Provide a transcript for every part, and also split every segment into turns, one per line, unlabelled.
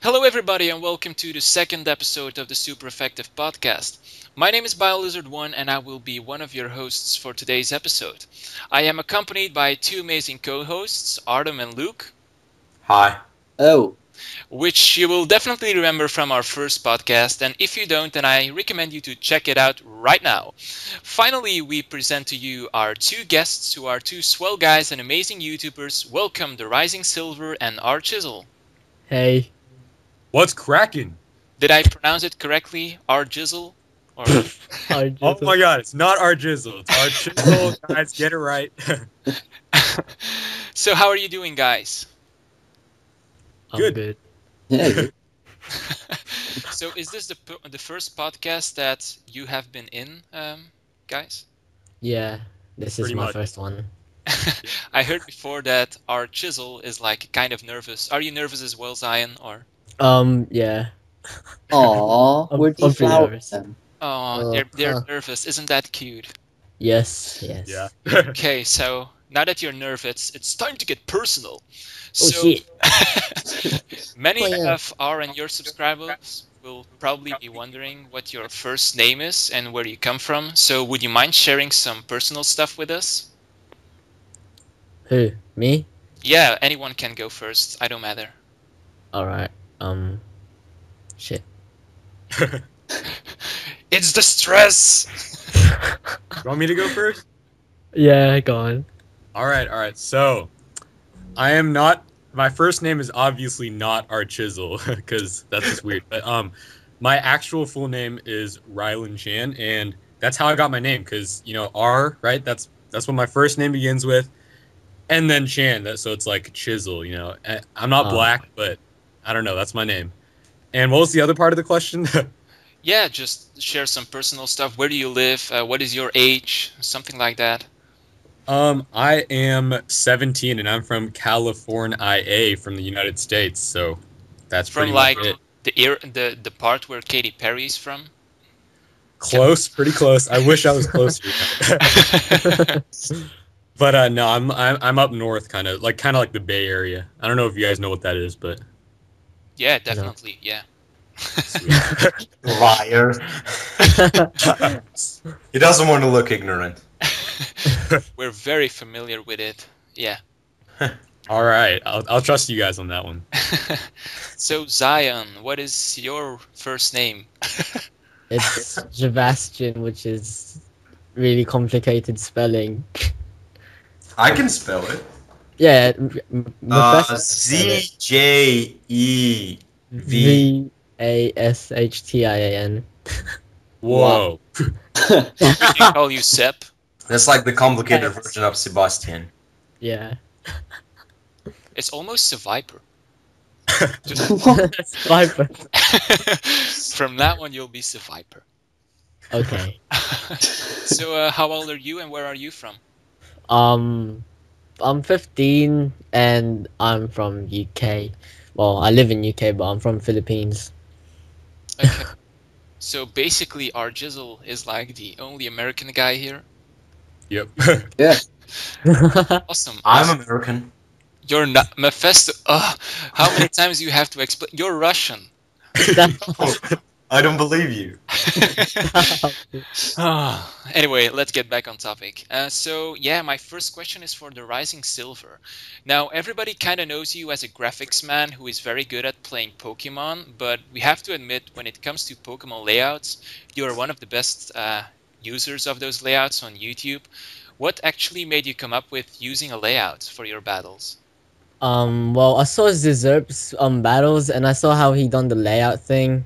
Hello, everybody, and welcome to the second episode of the Super Effective Podcast. My name is BioLizard1, and I will be one of your hosts for today's episode. I am accompanied by two amazing co hosts, Artem and Luke,
Hi.
Oh,
which you will definitely remember from our first podcast, and if you don't, then I recommend you to check it out right now. Finally, we present to you our two guests who are two swell guys and amazing YouTubers. Welcome, TheRisingSilver and our Jizzle.
Hey.
What's cracking?
Did I pronounce it correctly? Our Jizzle? Or
Oh my god, it's not our Jizzle. It's our Jizzle. Guys, get it right.
So how are you doing, guys?
I'm
Good.
good.
yeah.
So is this the first podcast that you have been in, guys?
Yeah, this is
Pretty
my
much.
first one.
I heard before that our Chisel is like kind of nervous. Are you nervous as well, Zion? Or
Yeah.
Aw,
I'm-
we're
I'm pretty
deflowering
nervous.
them.
oh, they're
huh.
nervous. Isn't that cute?
Yes.
Yeah.
Okay, so now that you're nervous, it's time to get personal.
Oh
So
shit.
many
Oh, yeah.
of our and your subscribers will probably be wondering what your first name is and where you come from. So would you mind sharing some personal stuff with us?
Who? Me?
Yeah, anyone can go first. I don't matter.
Alright. Shit.
It's the stress.
You want me to go first?
Yeah, go on.
Alright. So, I am not. My first name is obviously not our Chisel, because that's just weird. But, my actual full name is Rylan Chan, and that's how I got my name, because, R, right? That's what my first name begins with. And then Chan, so it's like Chisel, I'm not
Oh.
black, but I don't know. That's my name. And what was the other part of the question?
Yeah, just share some personal stuff. Where do you live? What is your age? Something like that.
I am 17 and I'm from California, IA, from the United States. So that's
From
pretty
like
much it.
the part where Katy Perry's from.
Close, pretty close. I wish I was closer. But no, I'm up north, kind of like the Bay Area. I don't know if you guys know what that is, but
Yeah, definitely. Yeah.
Liar. He doesn't want to look ignorant.
We're very familiar with it. Yeah.
all right, I'll trust you guys on that one.
So Zion, what is your first name?
It's Javastian, which is really complicated spelling.
I can spell it.
Yeah.
ZJEV.
VashtIan.
Whoa.
We can call you Sep.
That's like the complicated
Yes.
version of Sebastian.
Yeah.
It's almost a viper.
Viper.
From that one, you'll be a viper.
Okay.
So, how old are you and where are you from?
I'm 15 and I'm from UK. Well, I live in UK, but I'm from Philippines.
Okay. So basically, our Jizzle is like the only American guy here.
Yep.
Yeah.
Awesome.
I'm American.
You're not Mephisto. How many times you have to explain? You're Russian.
I don't believe you.
Anyway, let's get back on topic. So yeah, my first question is for the Rising Silver. Now, everybody kind of knows you as a graphics man who is very good at playing Pokemon, but we have to admit, when it comes to Pokemon layouts, you are one of the best users of those layouts on YouTube. What actually made you come up with using a layout for your battles?
Well, I saw Zizerp's battles and I saw how he done the layout thing.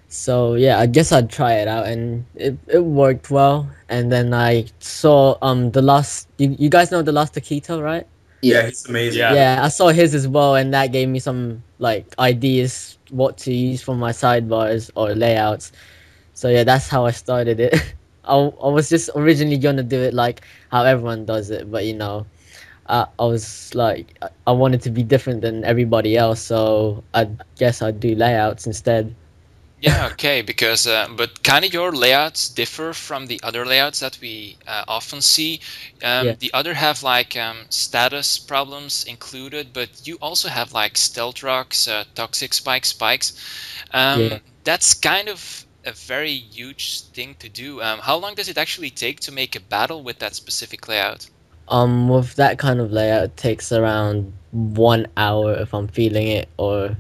So yeah, I guess I'd try it out and it worked well. And then I saw the last you guys know the last Taquito, right?
Yeah, he's amazing.
Yeah.
Yeah, I saw his as well and that gave me some like ideas what to use for my sidebars or layouts. So yeah, that's how I started it. I was just originally gonna do it like how everyone does it, but I was like, I wanted to be different than everybody else, so I guess I'd do layouts instead.
Yeah, okay, because but kind of your layouts differ from the other layouts that we often see.
Yeah.
The other have like status problems included, but you also have like stealth rocks, toxic spikes.
Yeah.
That's kind of a very huge thing to do. How long does it actually take to make a battle with that specific layout?
With that kind of layout, it takes around 1 hour if I'm feeling it, or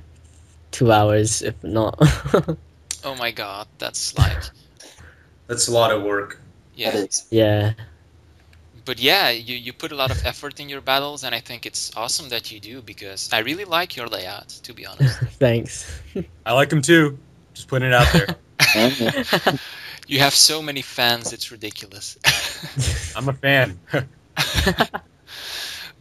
2 hours if not.
Oh my god, that's like,
That's a lot of work.
That
yeah.
is.
Yeah.
But yeah, you put a lot of effort in your battles, and I think it's awesome that you do because I really like your layout, to be honest.
Thanks.
I like him too. Just putting it out there.
You have so many fans, it's ridiculous.
I'm a fan.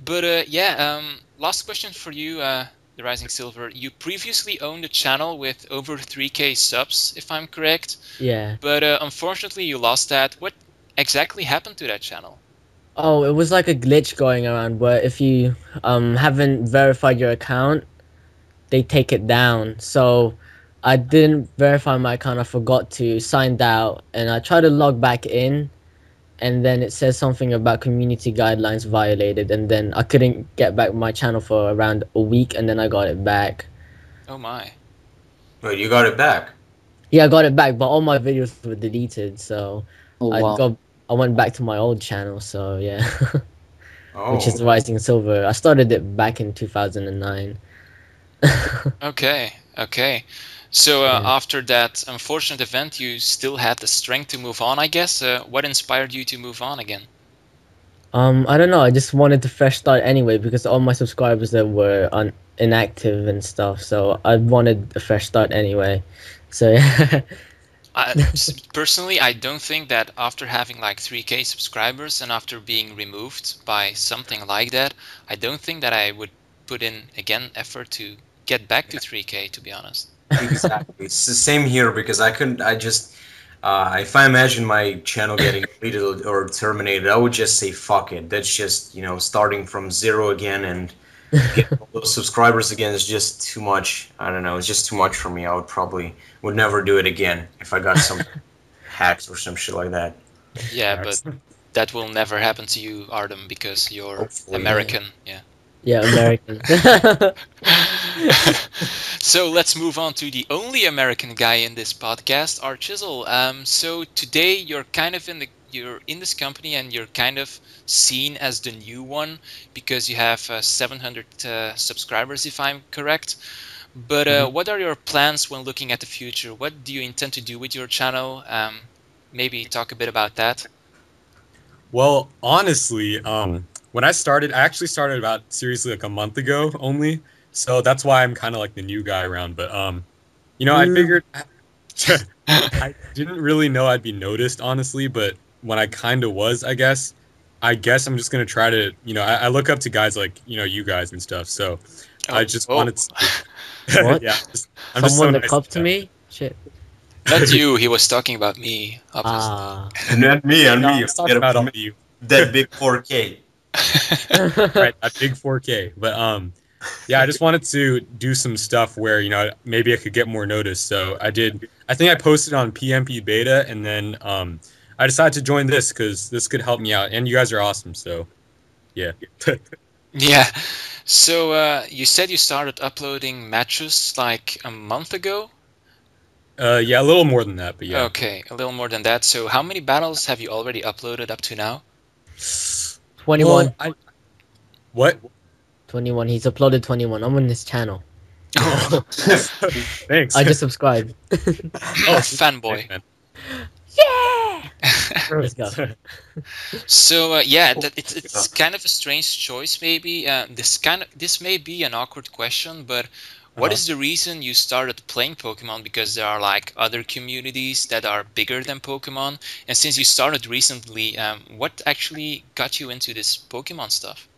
But yeah, last question for you, the Rising Silver. You previously owned a channel with over 3K subs, if I'm correct,
Yeah.
but unfortunately you lost that. What exactly happened to that channel?
Oh, it was like a glitch going around where if you haven't verified your account, they take it down. So I didn't verify my account. I forgot to signed out, and I tried to log back in, and then it says something about community guidelines violated, and then I couldn't get back my channel for around a week, and then I got it back.
Oh my.
Wait, you got it back?
Yeah, I got it back, but all my videos were deleted, so
Oh
I
wow.
got I went back to my old channel. So yeah,
Oh.
which is The Rising Silver. I started it back in 2009.
Okay, okay. So
Yeah.
after that unfortunate event, you still had the strength to move on, I guess. What inspired you to move on again?
I don't know. I just wanted to fresh start anyway because all my subscribers that were inactive and stuff. So I wanted a fresh start anyway. So yeah.
Personally, I don't think that after having like 3K subscribers and after being removed by something like that, I don't think that I would put in again effort to get back to 3K, to be honest.
Exactly. It's the same here because I couldn't. I just. If I imagine my channel getting deleted or terminated, I would just say fuck it. That's just starting from zero again and getting all those subscribers again is just too much. I don't know. It's just too much for me. I would never do it again if I got some hacks or some shit like that.
Yeah, but that will never happen to you, Artem, because you're
Hopefully.
American. Yeah.
Yeah, American.
So let's move on to the only American guy in this podcast, our Jizzle. So today you're in this company and you're kind of seen as the new one because you have 700 subscribers, if I'm correct. But what are your plans when looking at the future? What do you intend to do with your channel? Maybe talk a bit about that.
Well, honestly, when I started, I actually started about seriously like a month ago only. So that's why I'm kind of like the new guy around. But I figured I didn't really know I'd be noticed, honestly. But when I kind of was, I guess I'm just gonna try to, I look up to guys like you guys and stuff. So I just wanted to,
What?
yeah, I'm just so
Someone look
nice
up
to
to
them.
me? Shit.
Not you. He was talking about me, obviously.
Ah.
And me,
No, I was talking about all of you.
that big 4K.
Right, a big 4K. But yeah, I just wanted to do some stuff where maybe I could get more noticed. So I did. I think I posted on PMP beta, and then I decided to join this because this could help me out. And you guys are awesome. So yeah.
Yeah. So you said you started uploading matches like a month ago?
Yeah, a little more than that, but yeah.
Okay, a little more than that. So how many battles have you already uploaded up to now?
21.
Well, what?
21. He's uploaded 21. I'm on his channel.
Oh,
Thanks.
I just subscribed.
fanboy.
Thanks, man.
Let's go.
So yeah, it's kind of a strange choice. Maybe this may be an awkward question, but what is the reason you started playing Pokemon? Because there are like other communities that are bigger than Pokemon, and since you started recently, what actually got you into this Pokemon stuff?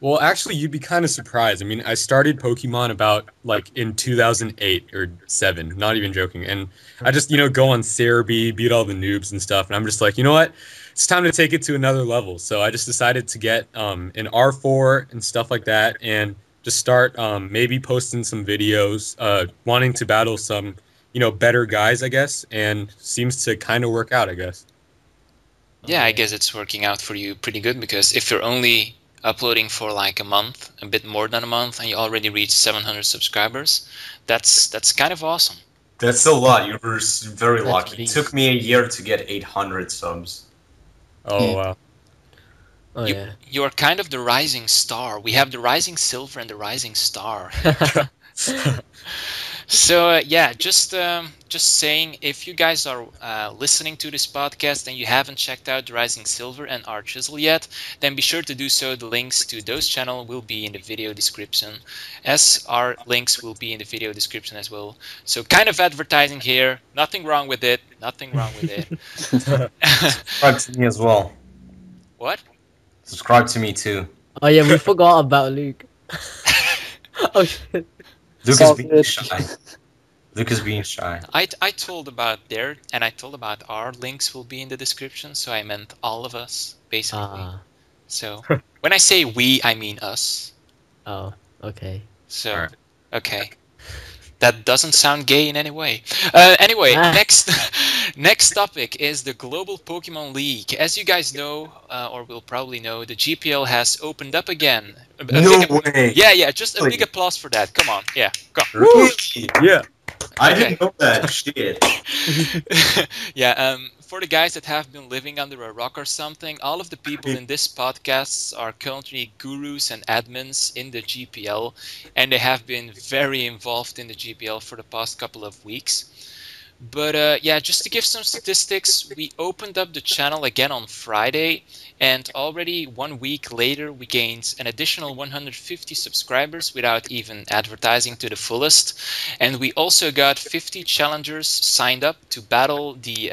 Well, actually, you'd be kind of surprised. I mean, I started Pokemon about like in 2008 or 7, not even joking. And I just, go on Cerebi, beat all the noobs and stuff. And I'm just like, you know what? It's time to take it to another level. So I just decided to get an R4 and stuff like that and just start maybe posting some videos, wanting to battle some better guys, I guess, and seems to kind of work out, I guess.
Yeah, I guess it's working out for you pretty good, because if you're only uploading for like a month, a bit more than a month, and you already reached 700 subscribers, that's kind of awesome.
That's a lot. You were very
That's
lucky. It
beast.
took me a year to get 800 subs.
Oh
Yeah.
wow.
Oh yeah.
You're kind of the rising star. We have the rising silver and the rising star. So yeah, just saying, if you guys are listening to this podcast and you haven't checked out the Rising Silver and our Jizzle yet, then be sure to do so. The links to those channels will be in the video description, as our links will be in the video description as well. So kind of advertising here, nothing wrong with it, nothing wrong with it.
Subscribe to me as well.
What?
Subscribe to me too.
Oh yeah, we forgot about Luke. Oh shit.
Luke
all
is being
good.
shy. Luke is being shy.
I told about their, and I told about our links will be in the description, so I meant all of us, basically.
Ah.
So when I say we, I mean us.
Oh. Okay.
So,
Alright.
okay. That doesn't sound gay in any way. Anyway,
Ah.
next topic is the Global Pokemon League. As you guys know, or will probably know, the GPL has opened up again.
No way.
Yeah, just a big
Really?
applause for that. Come on, yeah, come.
Really?
Yeah.
I
Okay.
didn't know that shit.
Yeah, for the guys that have been living under a rock or something, all of the people in this podcast are currently gurus and admins in the GPL, and they have been very involved in the GPL for the past couple of weeks. But yeah, just to give some statistics, we opened up the channel again on Friday, and already 1 week later we gained an additional 150 subscribers without even advertising to the fullest. And we also got 50 challengers signed up to battle the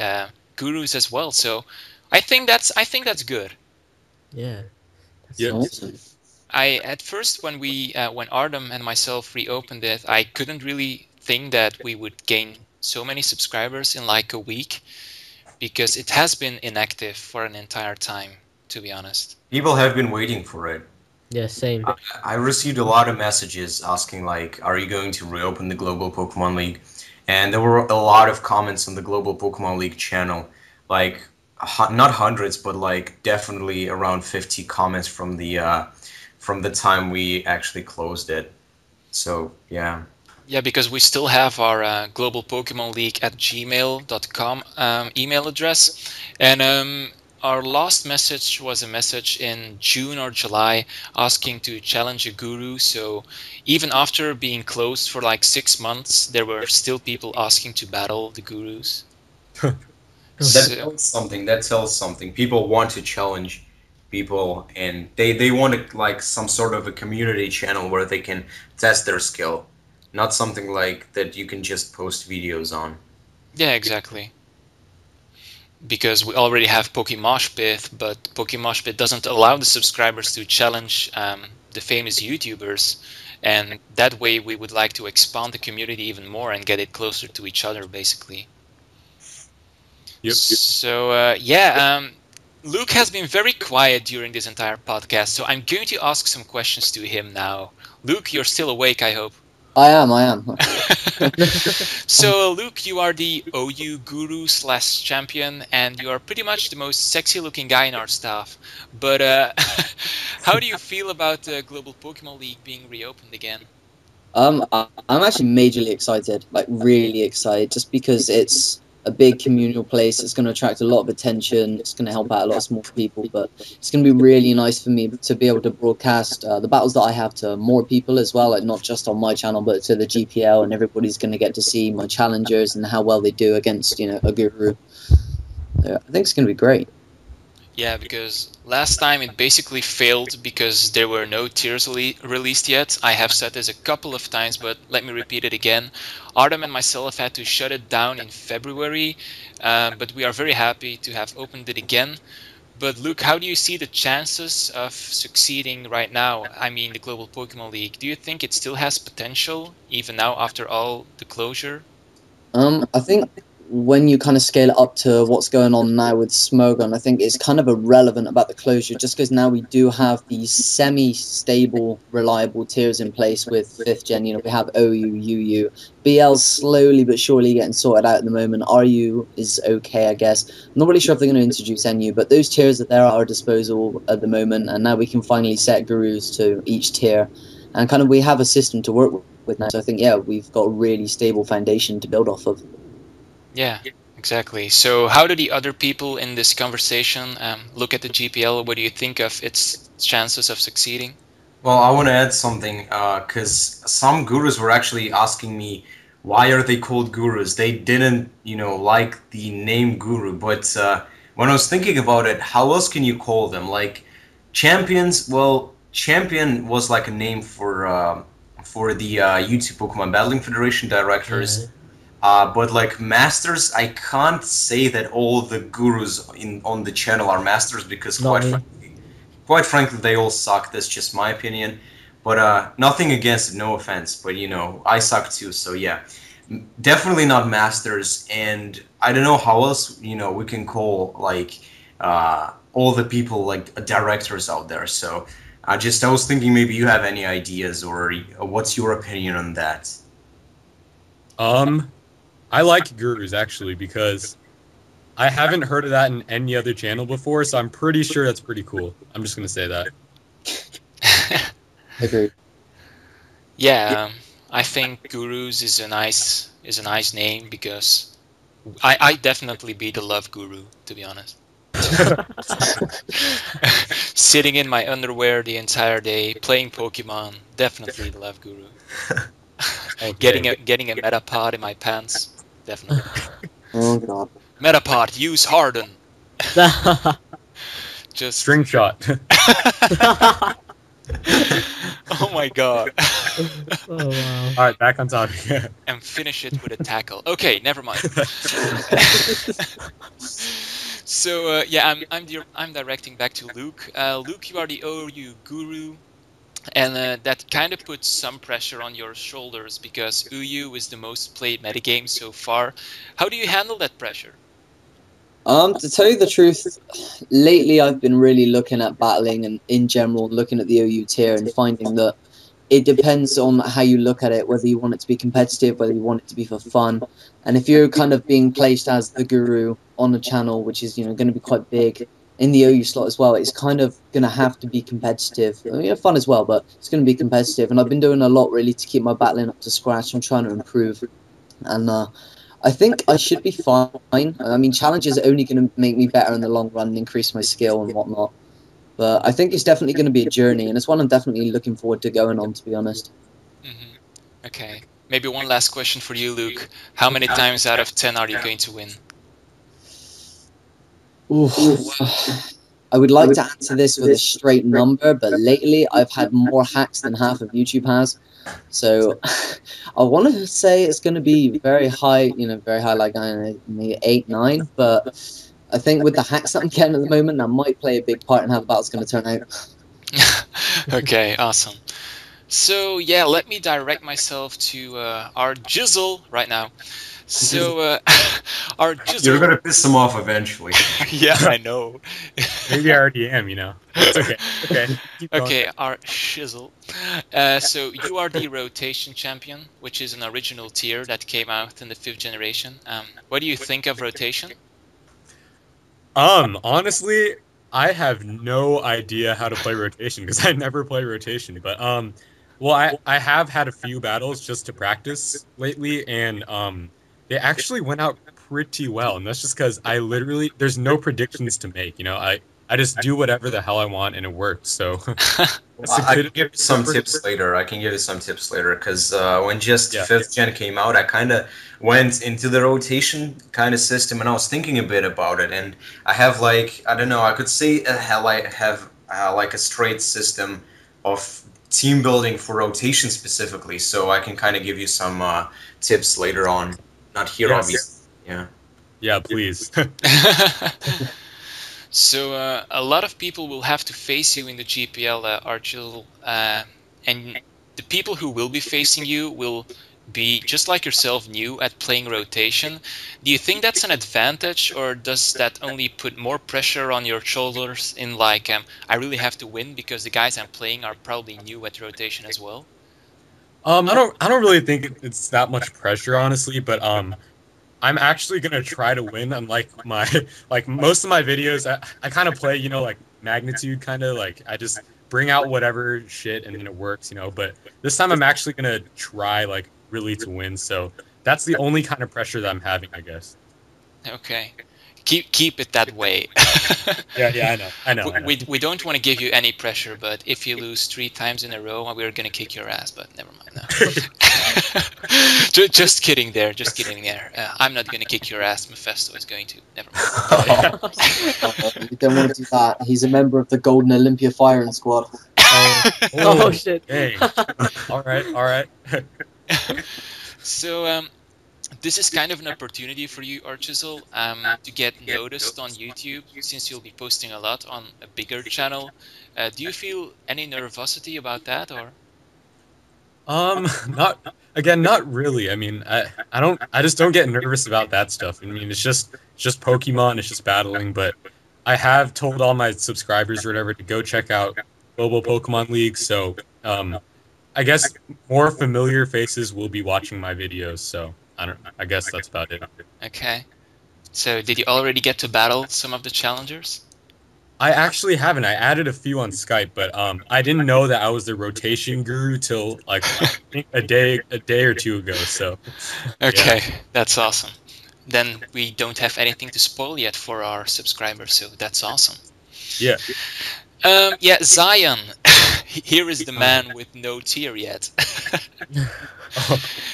gurus as well. So I think that's good.
Yeah.
Yeah.
Awesome.
At first, when Artem and myself reopened it, I couldn't really think that we would gain so many subscribers in like a week, because it has been inactive for an entire time, to be honest.
People have been waiting for it.
Yeah. Same.
I received a lot of messages asking like, are you going to reopen the Global Pokemon League? And there were a lot of comments on the Global Pokemon League channel, like not hundreds, but like definitely around 50 comments from the time we actually closed it. So yeah.
Yeah, because we still have our Global Pokemon League at gmail.com email address, and our last message was a message in June or July asking to challenge a guru. So even after being closed for like 6 months, there were still people asking to battle the gurus.
That
So,
tells something. That tells something. People want to challenge people, and they want like some sort of a community channel where they can test their skill, not something like that you can just post videos on.
yeah, exactly. Because we already have Pokimoshpit, but Pokimoshpit doesn't allow the subscribers to challenge the famous YouTubers, and that way we would like to expand the community even more and get it closer to each other, basically.
Yep.
So Luke has been very quiet during this entire podcast, so I'm going to ask some questions to him now. Luke, you're still awake, I hope.
I am.
So, Luke, you are the OU guru / champion, and you are pretty much the most sexy looking guy in our staff. But how do you feel about the Global Pokemon League being reopened again?
I'm actually majorly excited, like really excited, just because it's a big communal place. It's going to attract a lot of attention. It's going to help out a lot of small people, but it's going to be really nice for me to be able to broadcast the battles that I have to more people as well, like not just on my channel, but to the GPL, and everybody's going to get to see my challengers and how well they do against, a guru. I think it's going to be great.
Yeah, because last time it basically failed because there were no tiers released yet. I have said this a couple of times, but let me repeat it again. Artem and myself had to shut it down in February, but we are very happy to have opened it again. But Luke, how do you see the chances of succeeding right now? I mean, the Global Pokemon League. Do you think it still has potential, even now after all the closure?
I think when you kind of scale it up to what's going on now with Smogon, I think it's kind of irrelevant about the closure, just because now we do have these semi-stable, reliable tiers in place with 5th gen. You know, we have OU, UU. BL's slowly but surely getting sorted out at the moment. RU is okay, I guess. I'm not really sure if they're going to introduce NU, but those tiers that there are at our disposal at the moment, and now we can finally set gurus to each tier, and kind of we have a system to work with now. So I think, yeah, we've got a really stable foundation to build off of.
Yeah, exactly. So how do the other people in this conversation look at the GPL? What do you think of its chances of succeeding?
Well, I want to add something because some gurus were actually asking me why are they called gurus? They didn't, like the name guru. But when I was thinking about it, how else can you call them? Like champions. Well, champion was like a name for the YouTube Pokemon Battling Federation directors. But like masters, I can't say that all the gurus on the channel are masters because quite frankly, they all suck. That's just my opinion. But nothing against it, no offense. But I suck too. So yeah, definitely not masters. And I don't know how else we can call like all the people like directors out there. So I was thinking maybe you have any ideas or what's your opinion on that?
I like gurus actually because I haven't heard of that in any other channel before, so I'm pretty sure that's pretty cool. I'm just gonna say that.
Agreed.
Yeah, I think gurus is a nice name because I definitely be the love guru, to be honest. Sitting in my underwear the entire day playing Pokemon, definitely the love guru.
Okay.
Getting a Metapod in my pants, definitely.
Oh god.
Metapod, use Harden. Just
String shot.
oh my god.
Oh wow.
All right, back on topic.
And finish it with a tackle. Okay, never mind. So yeah, I'm directing back to Luke. Luke, you are the OU guru, and that kind of puts some pressure on your shoulders because UU is the most played metagame so far. How do you handle that pressure?
To tell you the truth, lately I've been really looking at battling and in general looking at the OU tier and finding that it depends on how you look at it, whether you want it to be competitive, whether you want it to be for fun. And if you're kind of being placed as the guru on a channel, which is going to be quite big in the OU slot as well, it's kind of going to have to be competitive. I mean, fun as well, but it's going to be competitive. And I've been doing a lot really to keep my battling up to scratch. I'm trying to improve. And I think I should be fine. I mean, challenges are only going to make me better in the long run and increase my skill and whatnot. But I think it's definitely going to be a journey, and it's one I'm definitely looking forward to going on, to be honest.
Mm-hmm. Okay. Maybe one last question for you, Luke. How many times out of 10 are you going to win?
Oof. I would like to answer this with a straight number, but lately I've had more hacks than half of YouTube has. So I want to say it's going to be very high, very high, like maybe 8, 9. But I think with the hacks that I'm getting at the moment, that might play a big part in how the battle's going to turn out.
Okay, awesome. So yeah, let me direct myself to our Jizzle right now. So our Jizzle.
You're gonna piss them off eventually.
Yeah, I know.
Maybe I already am, It's okay. Okay. Keep going.
Okay, our Shizzle. So you are the rotation champion, which is an original tier that came out in the 5th generation. What do you think of rotation?
Honestly, I have no idea how to play rotation because I never play rotation. But well, I have had a few battles just to practice lately, and they actually went out pretty well, and that's just because there's no predictions to make. I just do whatever the hell I want, and it works. So
I can give you some tips later. Because when just 5th gen came out, I kind of went into the rotation kind of system, and I was thinking a bit about it. And I have I don't know, I could say I have like a straight system of team building for rotation specifically. So I can kind of give you some tips later on. Not here, obviously. Yeah.
Yeah, please.
So a lot of people will have to face you in the GPL, Archil, and the people who will be facing you will be, just like yourself, new at playing rotation. Do you think that's an advantage, or does that only put more pressure on your shoulders in like, I really have to win because the guys I'm playing are probably new at rotation as well?
I don't really think it's that much pressure, honestly, but I'm actually gonna try to win. Unlike my like most of my videos, I kind of play, like magnitude, kind of like I just bring out whatever shit and then it works, But this time I'm actually gonna try like really to win. So that's the only kind of pressure that I'm having, I guess.
Okay. Keep it that way.
Yeah, I know.
We don't want to give you any pressure, but if you lose 3 times in a row, we're gonna kick your ass. But never mind. No. Just kidding there. Just kidding there. I'm not gonna kick your ass. Mephesto is going to. Never mind.
You don't want to do that. He's a member of the Golden Olympia firing squad.
Oh shit.
Dang. All right.
So this is kind of an opportunity for you, Archizel, to get noticed on YouTube, since you'll be posting a lot on a bigger channel. Do you feel any nervosity about that, or?
Not really. I mean, I just don't get nervous about that stuff. I mean, it's just Pokemon, it's just battling, but I have told all my subscribers or whatever to go check out Global Pokemon League, so I guess more familiar faces will be watching my videos, so I guess that's about it.
Okay. So did you already get to battle some of the challengers?
I actually haven't. I added a few on Skype, but I didn't know that I was the rotation guru till like I think a day or two ago. So
okay, that's awesome. Then we don't have anything to spoil yet for our subscribers, so that's awesome.
Yeah.
Yeah, Zion. Here is the man with no tier yet.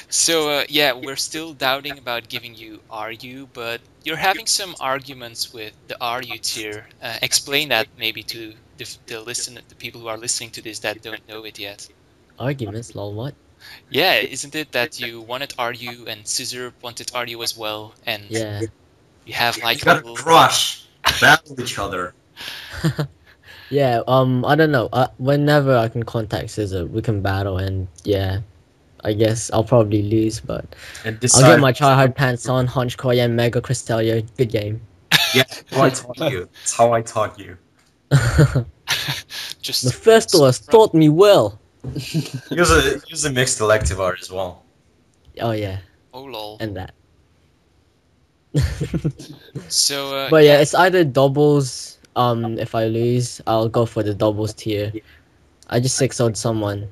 So yeah, we're still doubting about giving you RU, but you're having some arguments with the RU tier. Explain that maybe to the people who are listening to this that don't know it yet.
Arguments, lol, what?
Yeah, isn't it that you wanted RU and Scissor wanted RU as well, and
Yeah.
you have like
You gotta crush, battle each other.
Yeah, I don't know. Whenever I can contact Scissor, we can battle, and yeah, I guess I'll probably lose, but
And
I'll
decide.
get my try-hard pants on, Honchkroy and Mega Cresselia. Good game.
Yeah, that's how I taught you. That's how I taught you.
just
Mephisto has taught me well.
Use a mixed elective art as well.
Oh yeah,
Oh lol.
and that.
So
But yeah, it's either doubles. If I lose, I'll go for the doubles tier. I just 6-0'd someone.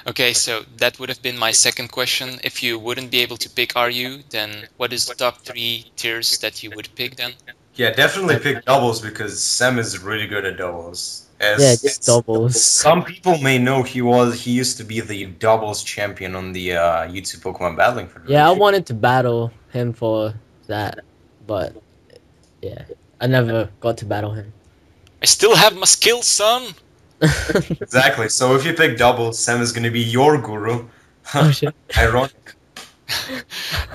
okay, so that would have been my second question. If you wouldn't be able to pick RU, then what is the top 3 tiers that you would pick then?
Yeah, definitely pick doubles because Sam is really good at doubles.
Yeah, just doubles.
Some people may know he used to be the doubles champion on the YouTube Pokemon Battling Federation.
Yeah, I wanted to battle him for that, but yeah, I never got to battle him.
I still have my skills, son!
Exactly. So if you pick doubles, Sam is gonna be your guru.
Oh shit.
Ironic.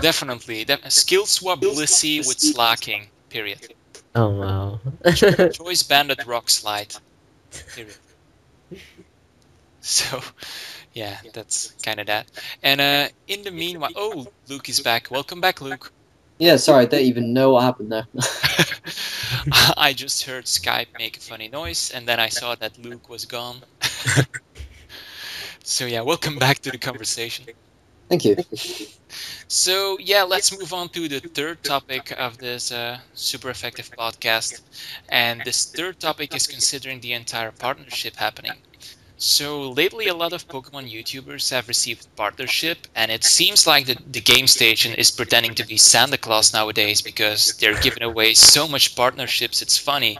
Definitely. Skill swap Blissey with Slacking. Period.
Oh wow.
Choice Bandit Rock Slide. Period. So, yeah, that's kind of that. And in the meanwhile, oh, Luke is back. Welcome back, Luke.
Yeah, sorry, I don't even know what happened there.
I just heard Skype make a funny noise, and then I saw that Luke was gone. So yeah, welcome back to the conversation.
Thank you.
So yeah, let's move on to the third topic of this super effective podcast. And this third topic is considering the entire partnership happening. So lately a lot of Pokemon YouTubers have received partnership, and it seems like the game station is pretending to be Santa Claus nowadays because they're giving away so much partnerships, it's funny.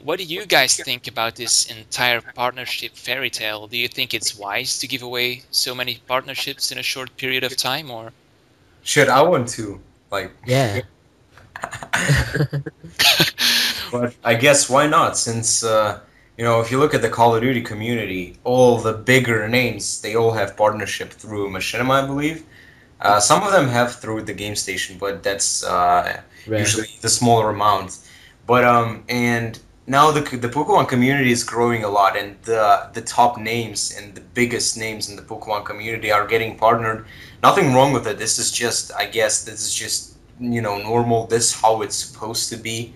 What do you guys think about this entire partnership fairy tale? Do you think it's wise to give away so many partnerships in a short period of time, or?
Shit, I want to.
Yeah.
But I guess why not? Since if you look at the Call of Duty community, all the bigger names, they all have partnership through Machinima, I believe. Some of them have through the game station, but that's usually the smaller amount. But and now the Pokemon community is growing a lot, and the top names and the biggest names in the Pokemon community are getting partnered. Nothing wrong with it. This is just, I guess, this is just normal. This is how it's supposed to be.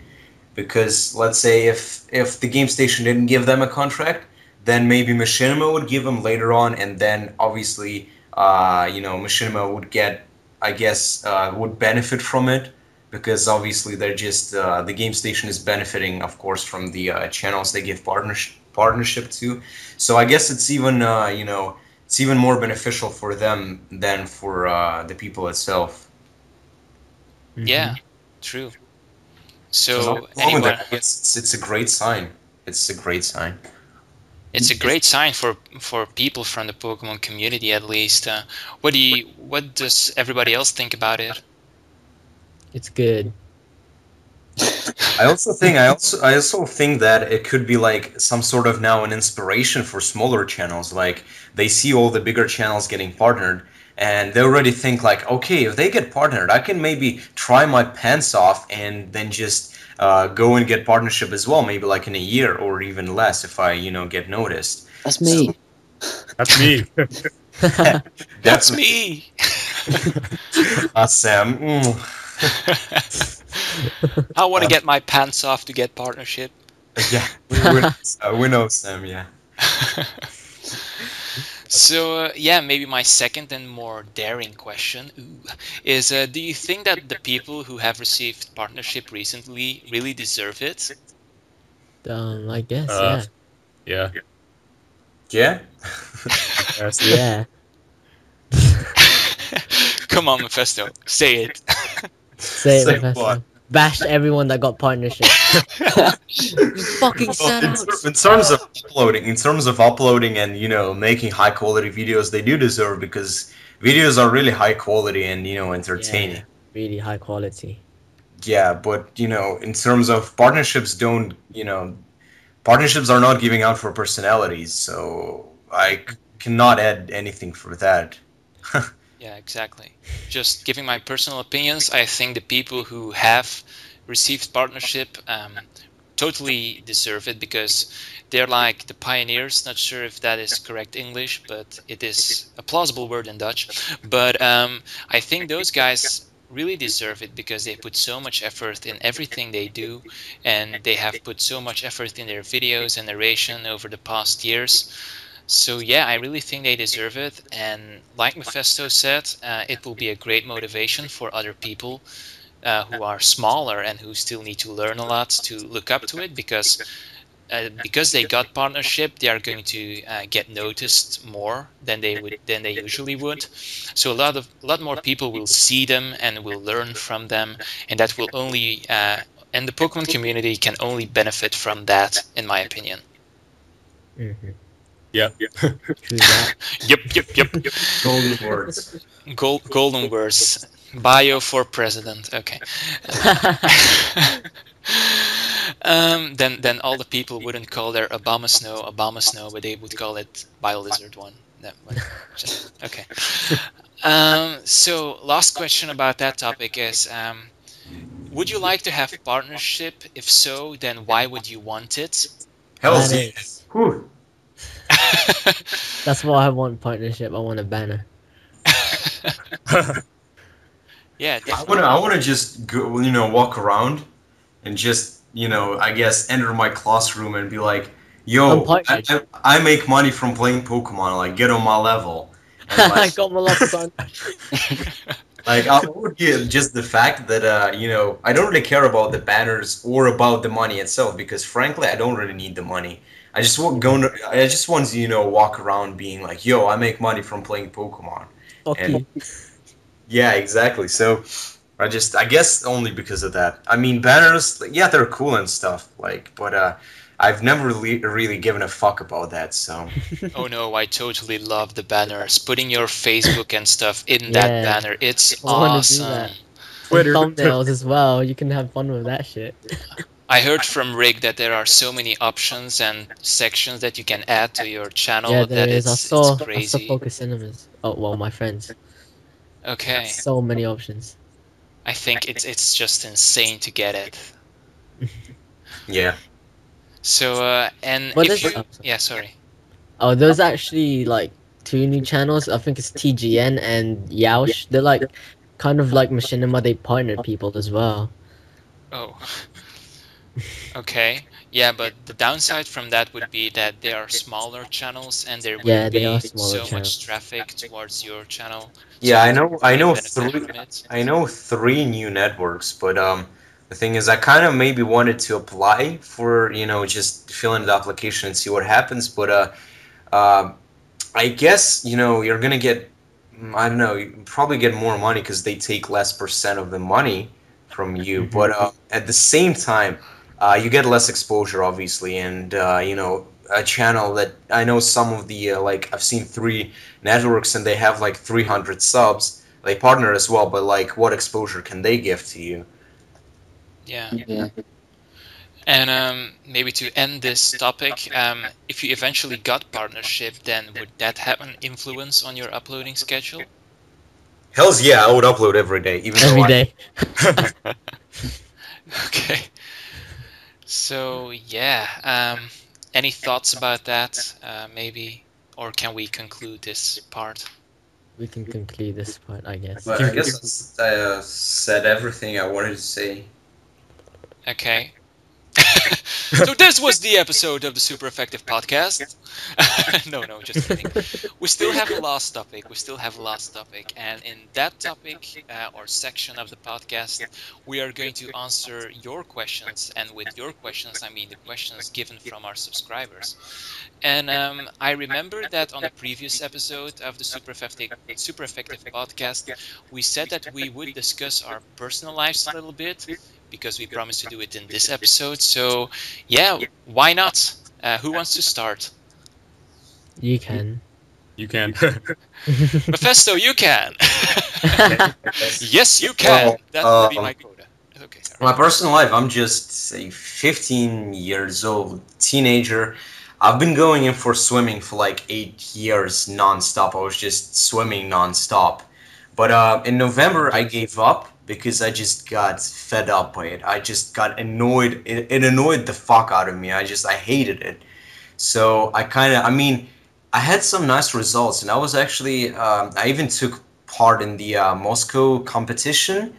Because let's say if the game station didn't give them a contract, then maybe Machinima would give them later on, and then obviously Machinima would get, I guess, would benefit from it, because obviously they're just the game station is benefiting, of course, from the channels they give partnership to. So I guess it's even it's even more beneficial for them than for the people itself.
Yeah, true.
So
So
nothing wrong with it.
anyone,
I guess it's a great sign. It's a great sign.
it's a great sign for people from the Pokemon community, at least. What does everybody else think about it?
It's good.
I also think that it could be like some sort of now an inspiration for smaller channels. Like they see all the bigger channels getting partnered, and they already think like, okay, if they get partnered, I can maybe try my pants off and then just go and get partnership as well. Maybe like in a year or even less if I get noticed.
That's me.
That's me.
That's
Definitely,
me.
Sam.
I want to get my pants off to get partnership.
Yeah, we know Sam. Yeah.
So yeah, maybe my second and more daring question is: do you think that the people who have received partnership recently really deserve it?
I guess,
Uh,
yeah.
yeah.
Yeah.
Yes.
Yeah.
Come on, Mephisto, say it.
Say it,
Say
Professor.
what?
Bash everyone that got partnership. You fucking
Well,
sellouts.
in terms of uploading and making high quality videos, they do deserve, because videos are really high quality and entertaining.
Yeah, really high quality.
Yeah, but in terms of partnerships, don't partnerships are not giving out for personalities, so I cannot add anything for that.
Yeah, exactly. Just giving my personal opinions, I think the people who have received partnership totally deserve it because they're like the pioneers. Not sure if that is correct English, but it is a plausible word in Dutch. But I think those guys really deserve it because they put so much effort in everything they do, and they have put so much effort in their videos and narration over the past years. So yeah, I really think they deserve it. And like Mephisto said, it will be a great motivation for other people who are smaller and who still need to learn a lot to look up to it because they got partnership, they are going to get noticed more than they usually would. So a lot more people will see them and will learn from them, and that will only and the Pokemon community can only benefit from that, in my opinion.
Mm-hmm.
Yep.
True that.
Yep.
Golden words.
Golden words. Bio for president. Okay. Then all the people wouldn't call their Obama Snow, but they would call it BioLizard one. No, okay. So last question about that topic is: would you like to have partnership? If so, then why would you want it?
Hell's yeah.
Banners.
Whew.
That's why I want partnership. I want a banner.
Yeah,
I
definitely.
wanna just go, walk around and just, I guess enter my classroom and be like,
I'm
"Yo,
partnered.
I make money from playing Pokemon. Like, get on my level." And like,
Got my love, son.
like I would get just the fact that I don't really care about the banners or about the money itself, because frankly, I don't really need the money. I just want to walk around being like, "Yo, I make money from playing Pokemon."
Fuck
And
you.
yeah, exactly. So I guess only because of that. I mean, banners, yeah, they're cool and stuff, like, but I've never really given a fuck about that. So
Oh no, I totally love the banners. Putting your Facebook and stuff in that
Yeah,
banner, it's
I want to do
awesome.
that. And
Twitter.
thumbnails as well. You can have fun with that shit.
I heard from Rick that there are so many options and sections that you can add to your channel
Yeah, there
that
is.
it's
I saw
crazy.
Focus Cinemas. Oh well, my friends.
Okay,
So many options.
I think it's just insane to get it.
yeah.
So and
But
if
there's
you, yeah, sorry.
oh, there's actually like two new channels. I think it's TGN and Yaush. They're like kind of like Machinima. They partner people as well.
Oh, okay. Yeah, but the downside from that would be that they are smaller channels and there
Yeah,
wouldn't
they are
be
smaller
so much
channels.
traffic towards your channel, so
Yeah,
you
I
can
know. I
really
know
benefit
three.
from it.
I know three new networks, but the thing is, I kind of maybe wanted to apply for just fill in the application and see what happens. But uh, I guess you're gonna get. I don't know. You probably get more money because they take less percent of the money from you.
Mhm.
But at the same time, you get less exposure, obviously, and a channel that I know some of the like I've seen three networks and they have like 300 subs. They partner as well, but like, what exposure can they give to you?
Yeah.
Yeah.
And maybe to end this topic, if you eventually got partnership, then would that have an influence on your uploading schedule?
Hell's yeah, I would upload every day, even though
Every
I.
day.
Okay. So yeah, any thoughts about that? Maybe, or can we conclude this part?
We can conclude this part, I guess.
But I guess I said everything I wanted to say.
Okay. So this was the episode of the Super Effective Podcast. No, just kidding. We still have a last topic. And in that topic or section of the podcast, we are going to answer your questions. And with your questions, I mean the questions given from our subscribers. And I remember that on the previous episode of the Super Effective Podcast, we said that we would discuss our personal lives a little bit because we promised to do it in this episode. So, yeah, why not? Who wants to start?
You can.
You can.
Mephisto, you can. Yes, you can.
Well,
That will be my quota. Okay, sorry.
my personal life, I'm just a 15 years old teenager. I've been going in for swimming for like 8 years nonstop. I was just swimming nonstop. But in November, I gave up because I just got fed up by it. I just got annoyed. It annoyed the fuck out of me. I hated it. So I mean, I had some nice results, and I was actually, I even took part in the Moscow competition.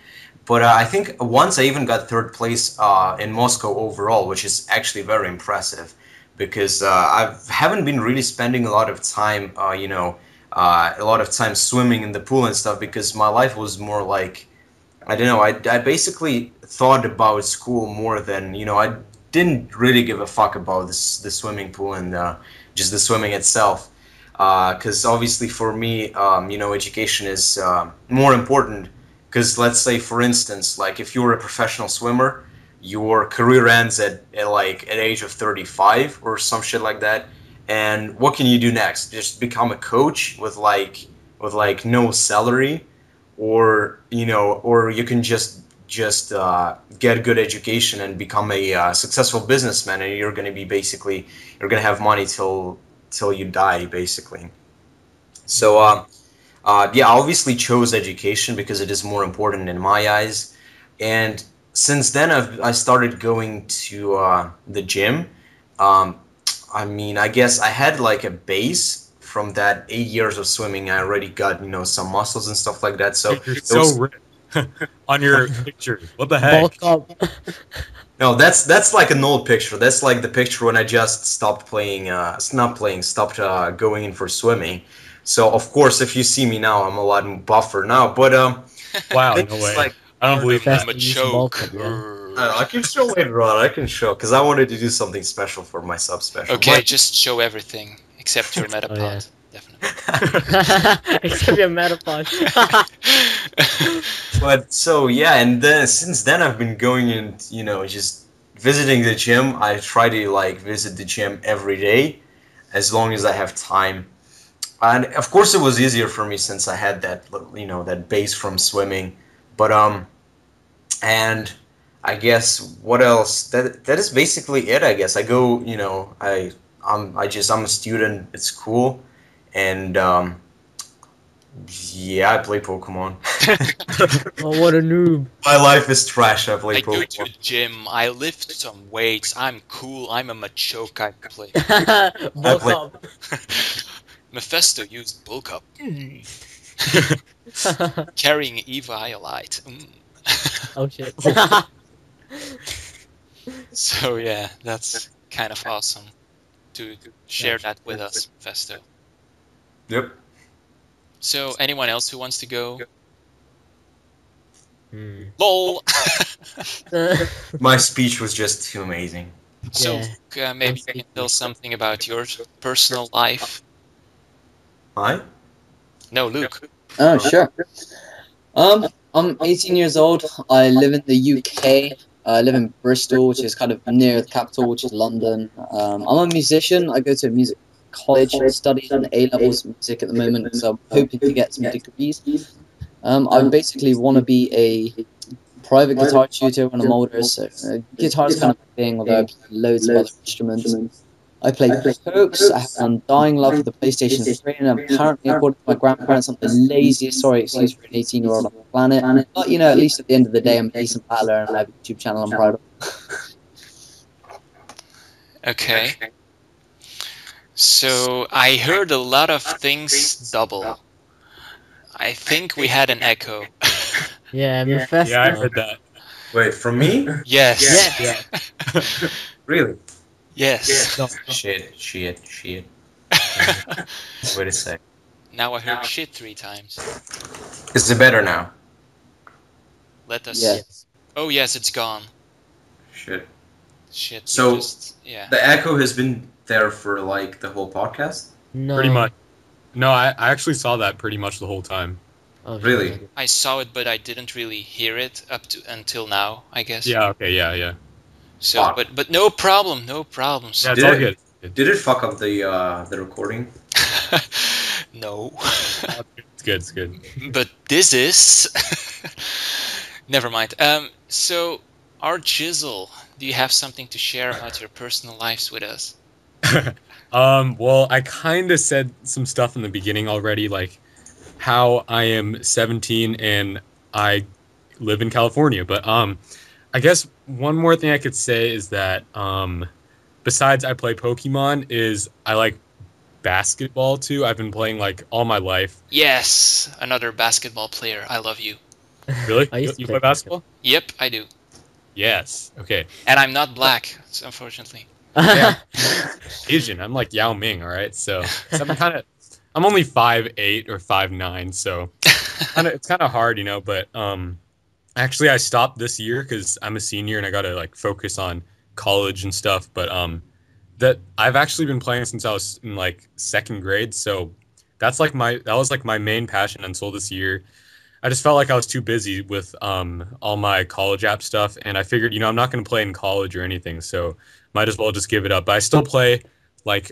But I think once I even got third place in Moscow overall, which is actually very impressive, because I haven't been really spending a lot of time, a lot of time swimming in the pool and stuff, because my life was more like, I don't know. I basically thought about school more than I didn't really give a fuck about the swimming pool and just the swimming itself. Because obviously for me, education is more important. Because let's say, for instance, like if you're a professional swimmer, your career ends at age of 35 or some shit like that. And what can you do next? Just become a coach with no salary, or you can just get good education and become a successful businessman, and you're gonna have money till you die, basically. So yeah, I obviously chose education because it is more important in my eyes. And since then, I started going to the gym. Um, I mean, I guess I had like a base from that 8 years of swimming. I already got some muscles and stuff like that. So
You're
it
so
was
ripped on your picture. What the
Bulk
heck?
up.
no, that's like an old picture. That's like the picture when I just stopped playing, not playing, stopped going in for swimming. So of course, if you see me now, I'm a lot buffer now. But
Wow,
thing
no
is,
way.
like,
I don't believe
I'm
that.
a
Fast used to bulk
choke.
up, yeah.
I can show later on. I can show because I wanted to do something special for my sub special.
Okay, just show everything except your
Oh yeah.
metapod. Definitely.
Except your metapod.
But so yeah, and then since then I've been going and just visiting the gym. I try to like visit the gym every day as long as I have time. And of course, it was easier for me since I had that base from swimming. But and I guess what else? That is basically it. I guess I go. I'm a student at school, and yeah, I play Pokemon.
Oh, what a noob.
My life is trash. I play
I go to
Pokemon.
the gym, I lift some weights, I'm cool, I'm a machoke player.
Bulk
play-
up.
Mephisto used bulk up. Carrying Eviolite.
Oh shit.
So yeah, that's kind of awesome to share that with us, Mephisto.
Yep.
So anyone else who wants to go?
Hmm.
LOL!
My speech was just too amazing.
So
Yeah.
maybe you can tell something about your personal life.
Hi.
No, Luke.
Oh, sure. I'm 18 years old. I live in the UK. I live in Bristol, which is kind of near the capital, which is London. I'm a musician. I go to a music college, studying A levels music at the moment, because I'm hoping to get some degrees. I basically want to be a private guitar tutor when I'm older. So guitar is kind of my thing, although I play loads of other instruments. I play Pokes. I have an undying love for the PlayStation 3, and apparently, according to my grandparents, I'm the laziest, sorry, excuse for an 18-year-old on the planet. But, you know, at least at the end of the day, I'm a decent battler, and I have a YouTube channel I'm proud of.
Okay. So I heard a lot of things double. I think we had an echo.
Yeah, Mephisto.
Yeah, I heard that.
Wait, from me?
Yes.
Yeah.
Really?
Yes.
No.
Shit. Wait a sec.
Now I heard shit 3 times.
Is it better now?
Let us.
Yeah.
Yes.
Oh yes, it's gone.
Shit.
Shit.
So-
yeah.
The echo has been there for like the whole podcast?
No.
Pretty much. No, I actually saw that pretty much the whole time.
Oh, shit,
Really?
I did.
I saw it, but I didn't really hear it until now, I guess.
Yeah, okay, yeah.
So,
Fuck.
but no problem, no problem.
Yeah, it's
Did
all
it-
good.
Did it fuck up the recording?
No.
It's good.
But this is. Never mind. So, our Jizzle, do you have something to share about your personal lives with us?
Well, I kind of said some stuff in the beginning already, like how I am 17 and I live in California. But I guess one more thing I could say is that besides I play Pokemon, is I like basketball too. I've been playing like all my life.
Yes, another basketball player. I love you.
Really?
I used to
You
play
play basketball?
Yep, I do.
Yes. Okay.
And I'm not black, unfortunately.
Yeah. Asian. I'm like Yao Ming. All right. So I'm only 5'8" or 5'9", so it's kind of hard, But actually, I stopped this year because I'm a senior and I got to like focus on college and stuff. But that I've actually been playing since I was in like second grade, so that was like my main passion until this year. I just felt like I was too busy with all my college app stuff, and I figured, I'm not going to play in college or anything, so might as well just give it up. But I still play like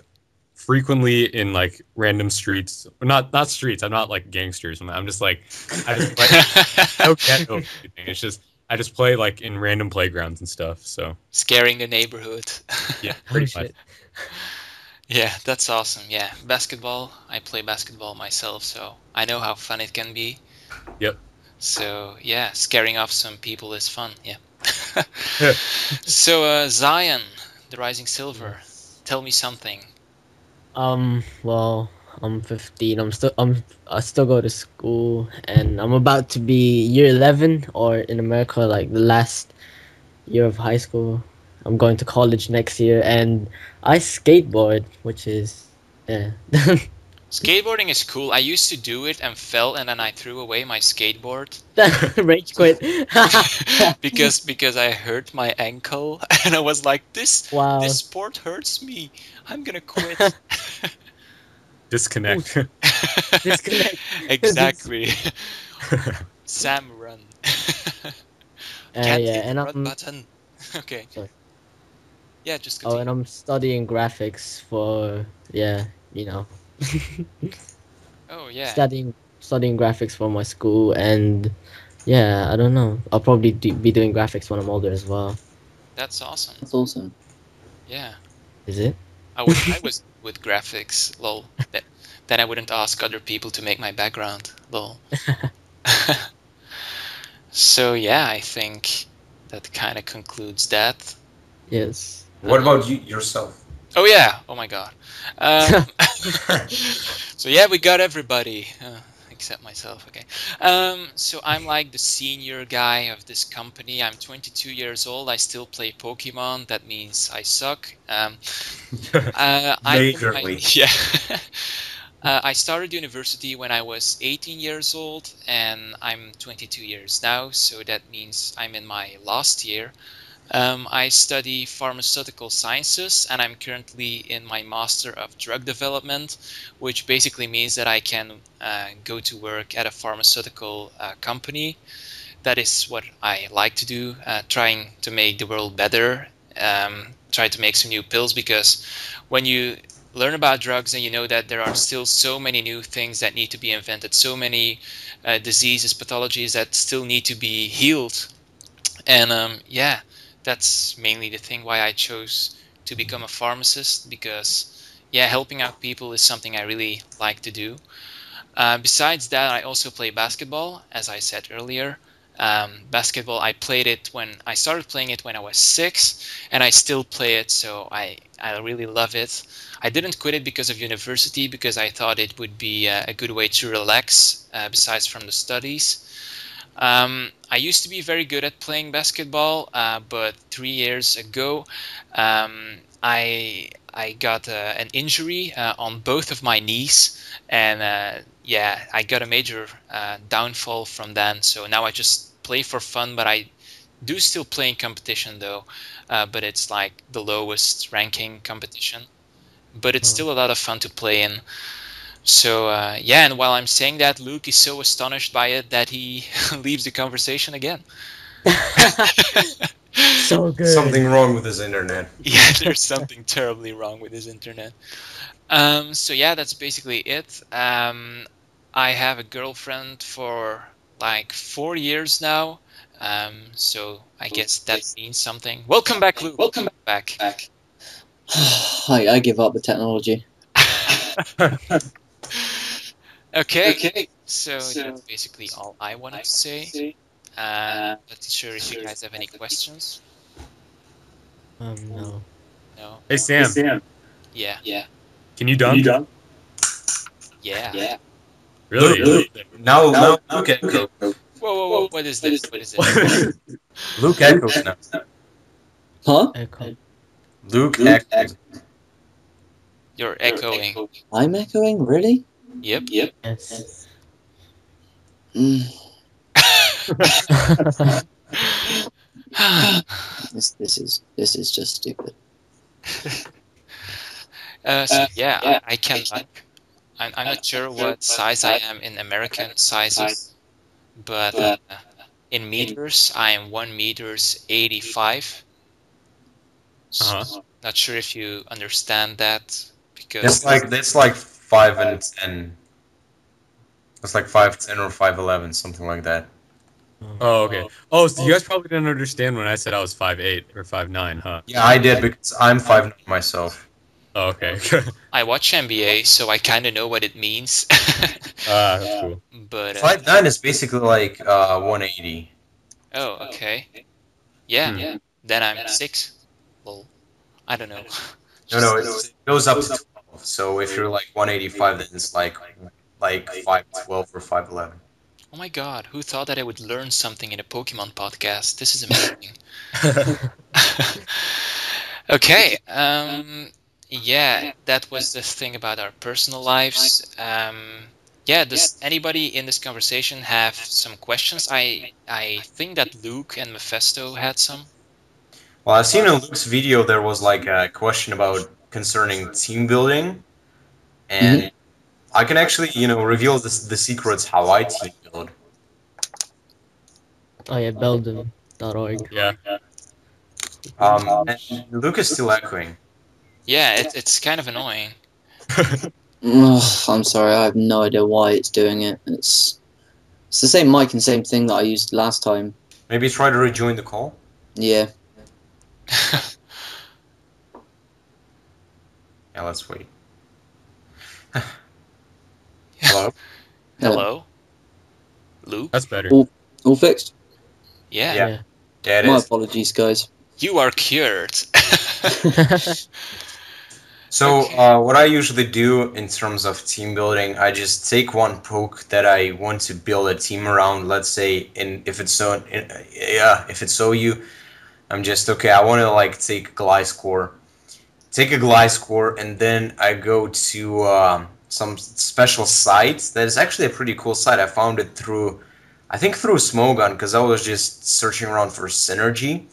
frequently in like random streets, not streets. I'm not like gangsters. I'm just like I just play. I don't get anything. It's just I just play like in random playgrounds and stuff. So
Scaring the neighborhood.
yeah,
Oh,
pretty much.
shit.
Yeah, that's awesome. Yeah, basketball. I play basketball myself, so I know how fun it can be.
Yep.
So yeah, scaring off some people is fun. Yeah. So Zion, the Rising Silver, tell me something.
Well, I'm 15. I still go to school, and I'm about to be year 11, or in America, like the last year of high school. I'm going to college next year, and I skateboard, which is yeah.
Skateboarding is cool. I used to do it and fell, and then I threw away my skateboard
Rage quit.
because I hurt my ankle, and I was like, this
Wow.
this sport hurts me. I'm gonna quit.
Disconnect.
Disconnect.
Exactly. Sam run. Can't
Yeah,
hit
and
the run
I'm
button. Okay.
Sorry.
Yeah, just
and
continue.
I'm studying graphics for
Oh yeah.
studying graphics for my school, and yeah, I don't know. I'll probably be doing graphics when I'm older as well.
That's awesome.
That's awesome.
Yeah.
Is it?
I wish I was with graphics, lol. Then I wouldn't ask other people to make my background, lol. So yeah, I think that kind of concludes that.
Yes.
What about you yourself?
Oh yeah. Oh my god. So yeah, we got everybody except myself. Okay. So I'm like the senior guy of this company. I'm 22 years old. I still play Pokemon. That means I suck.
Majorly.
Yeah. I started university when I was 18 years old, and I'm 22 years now. So that means I'm in my last year. I study pharmaceutical sciences, and I'm currently in my Master of Drug Development, which basically means that I can go to work at a pharmaceutical company. That is what I like to do, trying to make the world better, try to make some new pills, because when you learn about drugs and you know that there are still so many new things that need to be invented, so many diseases, pathologies that still need to be healed. And yeah, that's mainly the thing why I chose to become a pharmacist, because yeah, helping out people is something I really like to do. Besides that, I also play basketball, as I said earlier. Basketball, I played it when I started playing it when I was 6, and I still play it, so I really love it. I didn't quit it because of university, because I thought it would be a good way to relax, besides from the studies. I used to be very good at playing basketball, but 3 years ago, I got an injury on both of my knees, and yeah, I got a major downfall from then. So now I just play for fun, but I do still play in competition though, but it's like the lowest ranking competition. But it's still a lot of fun to play in. So yeah, and while I'm saying that, Luke is so astonished by it that he leaves the conversation again.
So good.
Something wrong with his internet.
Yeah, there's something terribly wrong with his internet. So yeah, that's basically it. I have a girlfriend for like 4 years now. So I guess that means something. Welcome back, Luke. Welcome back.
I give up the technology.
Okay, so that's basically all I wanted to say. Not sure if you guys have any questions.
No.
No?
Hey Sam,
Yeah.
can you dunk?
Yeah.
Really?
Luke, now Luke echoes.
Whoa, whoa, whoa. What is this? What is this?
Luke echoes now.
Huh?
Echo.
Luke echoes.
You're echoing.
I'm echoing? Really?
Yep.
Yes.
Mm, this is just stupid.
So yeah, I can dunk. I'm not sure what size I am in American sizes, but in meters, I am 1 meters 85.
Uh-huh.
Not sure if you understand that, because
That's like 5 and 10. That's like 5'10" or 5'11", something like that.
Oh, okay. Oh, so you guys probably didn't understand when I said I was 5'8" or 5'9", huh?
Yeah, I did because I'm 5'9" myself.
Oh, okay.
I watch NBA, so I kind of know what it means.
That's cool.
But
5'9" is basically like 180.
oh, okay. Yeah,
Hmm.
then I'm 6. Well, I don't know.
No, it goes up to 12. So if you're like 185, then it's like 5'12" or 5'11".
Oh my god, who thought that I would learn something in a Pokemon podcast? This is amazing. Okay, yeah, that was the thing about our personal lives. Yeah, does anybody in this conversation have some questions? I think that Luke and Mephisto had some.
Well, I've seen in Luke's video there was like a question about concerning team building, and I can actually, reveal the secrets how I team build.
Oh yeah, Belden.org.
Yeah.
And Luke is still echoing.
Yeah, it's kind of annoying.
Ugh, I'm sorry, I have no idea why it's doing it. It's the same mic and same thing that I used last time.
Maybe try to rejoin the call.
Yeah.
Yeah, let's wait. Hello?
Hello, Luke.
That's better.
All fixed?
Yeah.
Yeah.
Yeah.
Yeah, it
My
is.
apologies, guys.
You are cured.
So,
Okay.
what I usually do in terms of team building, I just take one poke that I want to build a team around. Let's say, if it's so, yeah, if it's OU, I'm just okay. I want to like take a Gliscor, and then I go to some special site that is actually a pretty cool site. I found it through, I think through Smogon, because I was just searching around for synergy,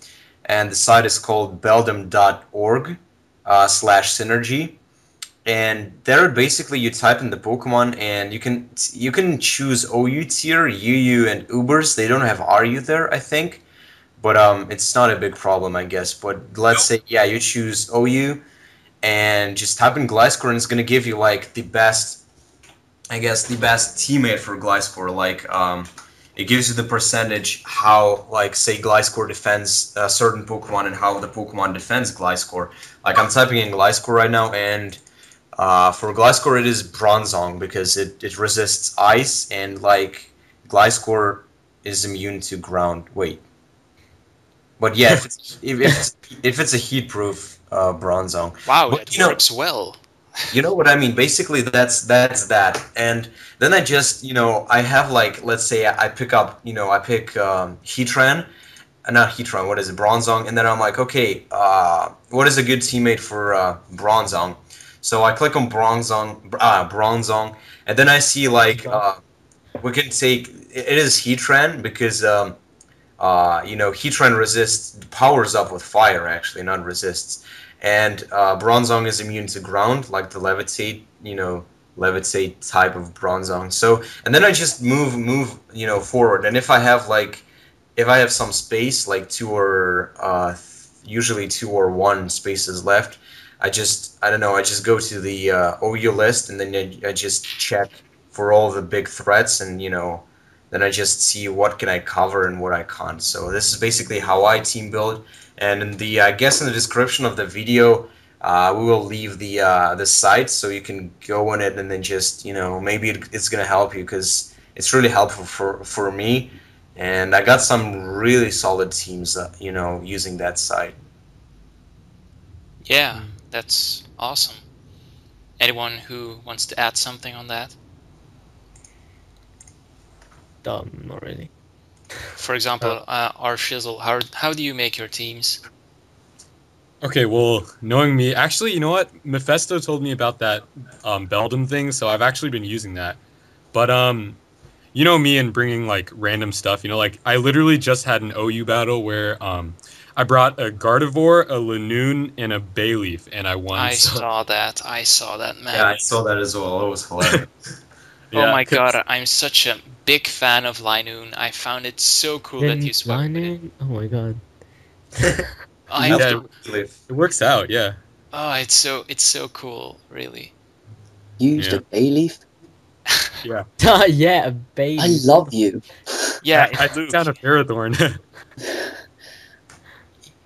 and the site is called beldum.org slash synergy. And there, basically, you type in the Pokemon, and you can choose OU tier, UU, and Ubers. They don't have RU there, I think, but it's not a big problem, I guess. But let's say, yeah, you choose OU, and just type in Gliscor, and it's gonna give you like the best, I guess, the best teammate for Gliscor. Like, it gives you the percentage how, like, say, Gliscor defends a certain Pokemon and how the Pokemon defends Gliscor. Like, I'm typing in Gliscor right now, and for Gliscor, it is Bronzong because it resists ice, and like Gliscor is immune to ground. Wait, but yeah, if it's a heat proof Bronzong,
Wow,
but
that works well.
you know what I mean. Basically, that's that, and then I just I have like, let's say I pick up I pick Heatran. Not Heatran, what is it, Bronzong, and then I'm like, okay, what is a good teammate for Bronzong? So I click on Bronzong, and then I see like we can take it is Heatran because Heatran resists powers up with fire actually, not resists, and Bronzong is immune to ground like the levitate type of Bronzong. So and then I just move forward, and if I have some space, like usually two or one spaces left, I don't know, I just go to the OU list, and then I just check for all the big threats, and then I just see what can I cover and what I can't. So this is basically how I team build. And in the I guess in the description of the video, we will leave the site so you can go on it, and then just maybe it's gonna help you because it's really helpful for me, and I got some really solid teams, using that site.
Yeah, that's awesome. Anyone who wants to add something on that?
Not really.
For example, our Shizzle, how do you make your teams?
Okay, well, knowing me, actually, you know what? Mephisto told me about that Beldum thing, so I've actually been using that. But you know me and bringing like random stuff. Like I literally just had an OU battle where I brought a Gardevoir, a Lanoon, and a Bayleaf, and I won.
I
So
saw that. I saw that, man.
Yeah, I saw that as well. It was hilarious.
Oh
yeah,
my god, I'm such a big fan of Linoon. I found it so cool that you spoke with it.
Lining? Oh my god.
I
You have
yeah,
to live.
it works out. Yeah,
Oh, it's so cool, really.
You used
yeah,
a Bayleaf?
yeah.
Yeah, a
I
baby.
love you.
Yeah,
I
Luke,
took down a Ferrothorn.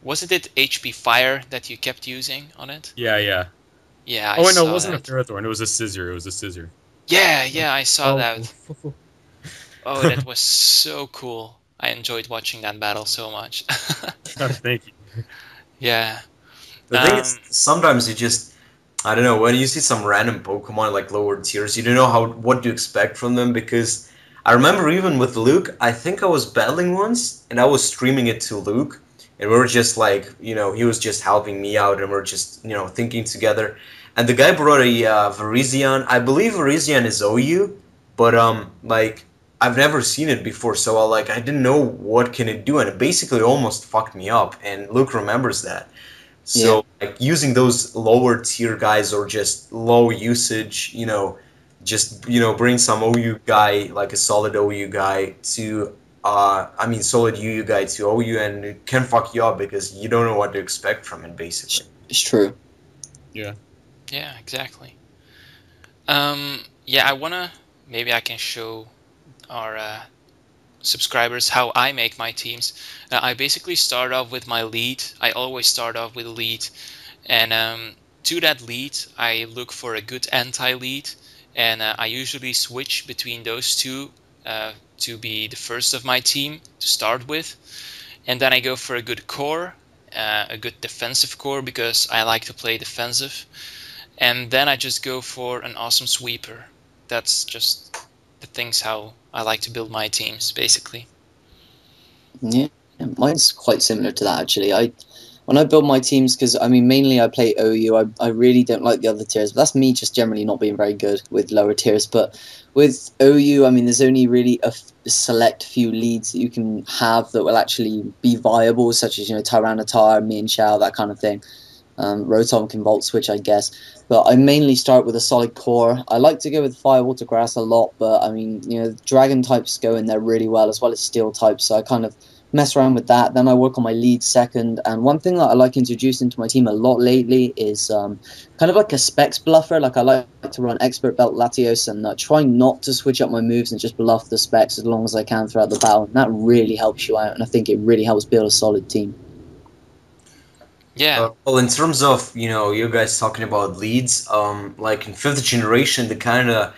wasn't it HP Fire that you kept using on it?
Yeah, yeah.
Yeah, I
Oh, wait, no, it
saw
wasn't a
that.
Ferrothorn. It was a Scissor. It was a Scissor.
Yeah, yeah, I saw
Oh,
that. Oh, that was so cool. I enjoyed watching that battle so much.
Thank you.
Yeah.
The thing is, sometimes you just, I don't know, when you see some random Pokemon like lower tiers, you don't know what to expect from them, because I remember even with Luke, I think I was battling once and I was streaming it to Luke, and we were just like, he was just helping me out, and we're just, thinking together. And the guy brought a Virizion. I believe Virizion is OU, but like I've never seen it before, so I didn't know what can it do, and it basically almost fucked me up. And Luke remembers that. So like using those lower tier guys, or just low usage, just bring some OU guy, like a solid OU guy to solid UU guy to OU, and it can fuck you up because you don't know what to expect from it, basically.
It's true.
Yeah.
Yeah, exactly. Yeah, maybe I can show our subscribers how I make my teams. I basically start off with my lead. I always start off with a lead, and to that lead, I look for a good anti-lead, and I usually switch between those two to be the first of my team to start with. And then I go for a good core, a good defensive core, because I like to play defensive. And then I just go for an awesome sweeper. That's just the things how I like to build my teams, basically.
Yeah, mine's quite similar to that actually. When I build my teams, because I mean mainly I play OU. I really don't like the other tiers, but that's me just generally not being very good with lower tiers. But with OU, I mean there's only really a select few leads that you can have that will actually be viable, such as Tyranitar, Min Chow, that kind of thing. Rotom can Volt Switch, I guess. But I mainly start with a solid core. I like to go with Fire Water Grass a lot, but I mean, Dragon types go in there really well, as Steel types, so I kind of mess around with that. Then I work on my lead second, and one thing that I like introducing to my team a lot lately is kind of like a specs bluffer. Like I like to run Expert Belt Latios and try not to switch up my moves and just bluff the specs as long as I can throughout the battle. And that really helps you out, and I think it really helps build a solid team.
Yeah.
Well, in terms of you guys talking about leads, like in fifth generation, the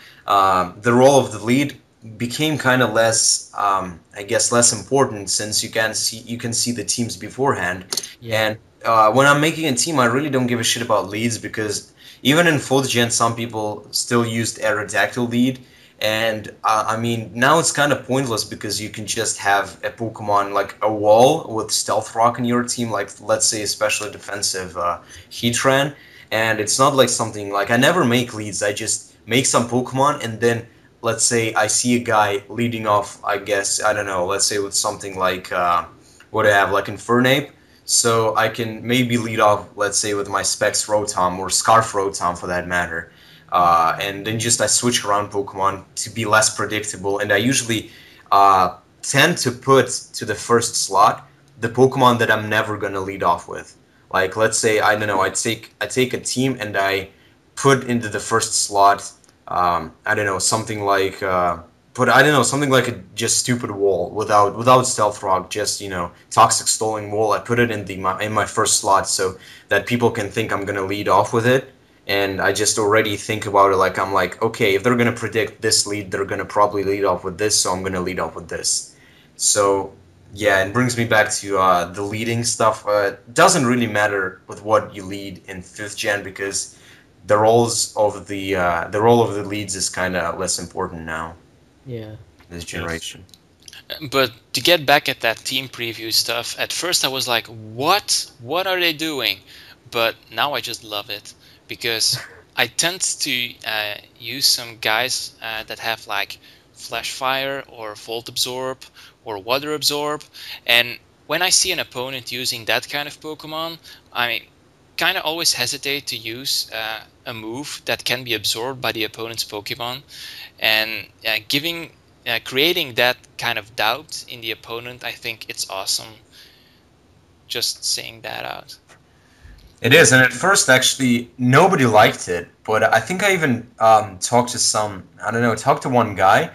role of the lead became kind of less, I guess, less important since you can see the teams beforehand.
Yeah.
And when I'm making a team, I really don't give a shit about leads because even in fourth gen, some people still used Aerodactyl lead. And I mean, now it's kind of pointless because you can just have a Pokemon like a wall with Stealth Rock in your team, like let's say especially defensive Heatran. And it's not like something like I never make leads. I just make some Pokemon and then let's say I see a guy leading off. I guess I don't know. Let's say with something like what I have like Infernape. So I can maybe lead off, let's say, with my Specs Rotom or Scarf Rotom for that matter. And then just I switch around Pokemon to be less predictable, and I usually tend to put to the first slot the Pokemon that I'm never gonna lead off with. Like let's say I don't know, I take a team and I put into the first slot I don't know something like put I don't know something like a just stupid wall without Stealth Rock, just Toxic Stoling Wall. I put it in my first slot so that people can think I'm gonna lead off with it. And I just already think about it like I'm like, okay, if they're gonna predict this lead, they're gonna probably lead off with this, so I'm gonna lead off with this. So yeah, it brings me back to the leading stuff. It doesn't really matter with what you lead in fifth gen because the role of the leads is kind of less important now.
Yeah.
This generation.
But to get back at that team preview stuff, at first I was like, what? What are they doing? But now I just love it because I tend to use some guys that have like Flash Fire or Volt Absorb or Water Absorb. And when I see an opponent using that kind of Pokemon, I kind of always hesitate to use a move that can be absorbed by the opponent's Pokemon. And creating that kind of doubt in the opponent, I think it's awesome. Just saying that out.
It is, and at first, actually, nobody liked it. But I think I even talked to talked to one guy,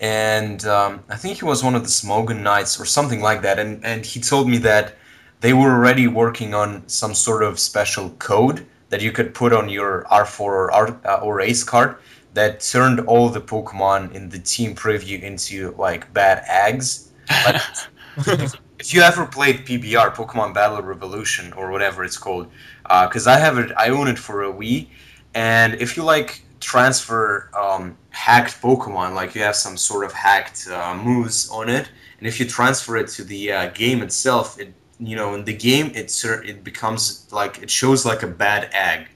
and I think he was one of the Smogon Knights or something like that, and he told me that they were already working on some sort of special code that you could put on your R4 or Ace card that turned all the Pokemon in the team preview into like bad eggs. Like, if you ever played PBR, Pokemon Battle Revolution, or whatever it's called, because I own it for a Wii, and if you like transfer hacked Pokemon, like you have some sort of hacked moves on it, and if you transfer it to the game itself, in the game it becomes like it shows like a bad egg,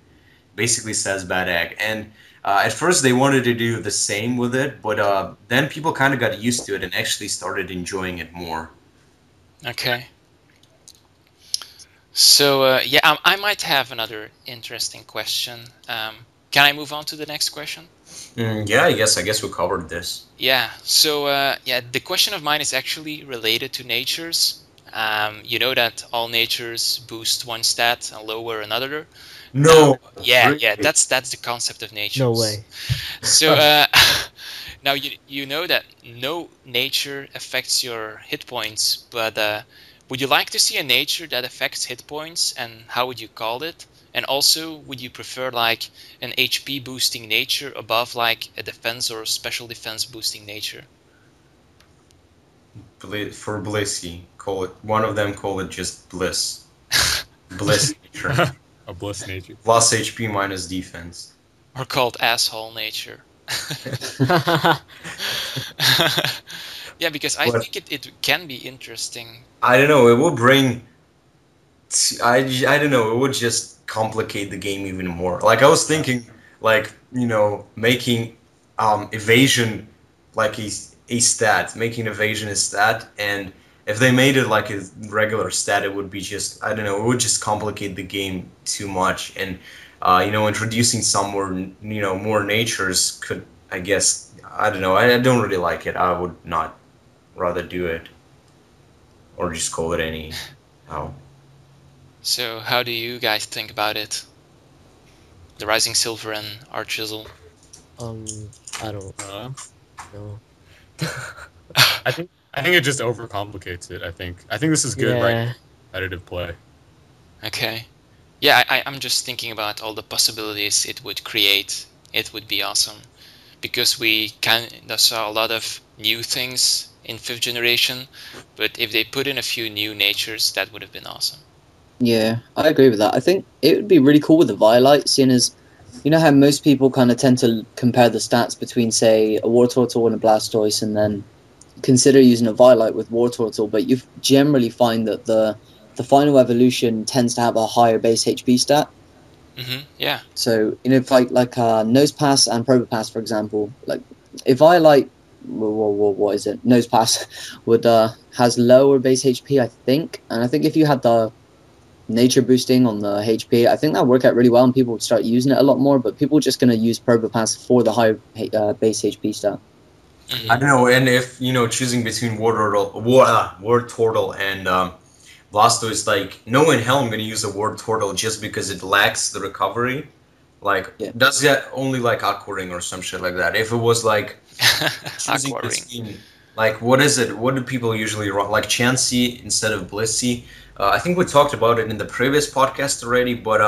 basically says bad egg, and at first they wanted to do the same with it, but then people kind of got used to it and actually started enjoying it more.
Okay. So yeah, I might have another interesting question. Can I move on to the next question?
Yeah, I guess we covered this.
Yeah. So yeah, the question of mine is actually related to natures. You know that all natures boost one stat and lower another.
No.
Yeah,
Really?
yeah, that's the concept of natures.
No way.
So now you know that no nature affects your hit points, but would you like to see a nature that affects hit points, and how would you call it? And also, would you prefer like an HP boosting nature above like a defense or special defense boosting nature?
for Blissey. Call it one of them. Call it just Bliss. Bliss nature.
A bliss nature.
Plus HP minus defense.
Or called asshole nature. Yeah, because I
What?
think it can be interesting.
I don't know. It will bring. I don't know. It would just complicate the game even more. Like I was thinking, like making evasion like a stat, making evasion a stat, and if they made it like a regular stat, it would be just I don't know. It would just complicate the game too much, and introducing some more natures could I guess I don't know. I don't really like it. I would not rather do it, or just call it any how.
So how do you guys think about it? The Rising Silver and our Jizzle.
I don't
Uh,
know.
I think it just overcomplicates it. I think this is good, right?
Yeah.
Competitive play.
Okay. Yeah, I'm just thinking about all the possibilities it would create. It would be awesome. Because we kind of saw a lot of new things in 5th generation, but if they put in a few new natures, that would have been awesome.
Yeah, I agree with that. I think it would be really cool with the Violite, seeing as you know how most people kind of tend to compare the stats between, say, a Wartortle and a Blastoise, and then consider using a Violite with Wartortle, but you generally find that the final evolution tends to have a higher base HP stat.
Yeah.
So if like Nose Pass and Probopass, for example, like if Violite, what is it? Nose Pass would has lower base HP, I think, and I think if you had the nature boosting on the HP, I think that would work out really well and people would start using it a lot more, but people are just going to use Probopass for the high base HP stat.
I don't know, and if choosing between Wartortle and Blastoise, like no in hell I'm gonna use a Wartortle just because it lacks the recovery. Like does that only like Aquaring or some shit like that. If it was like choosing between like what is it? What do people usually run? Like Chansey instead of Blissey. I think we talked about it in the previous podcast already, but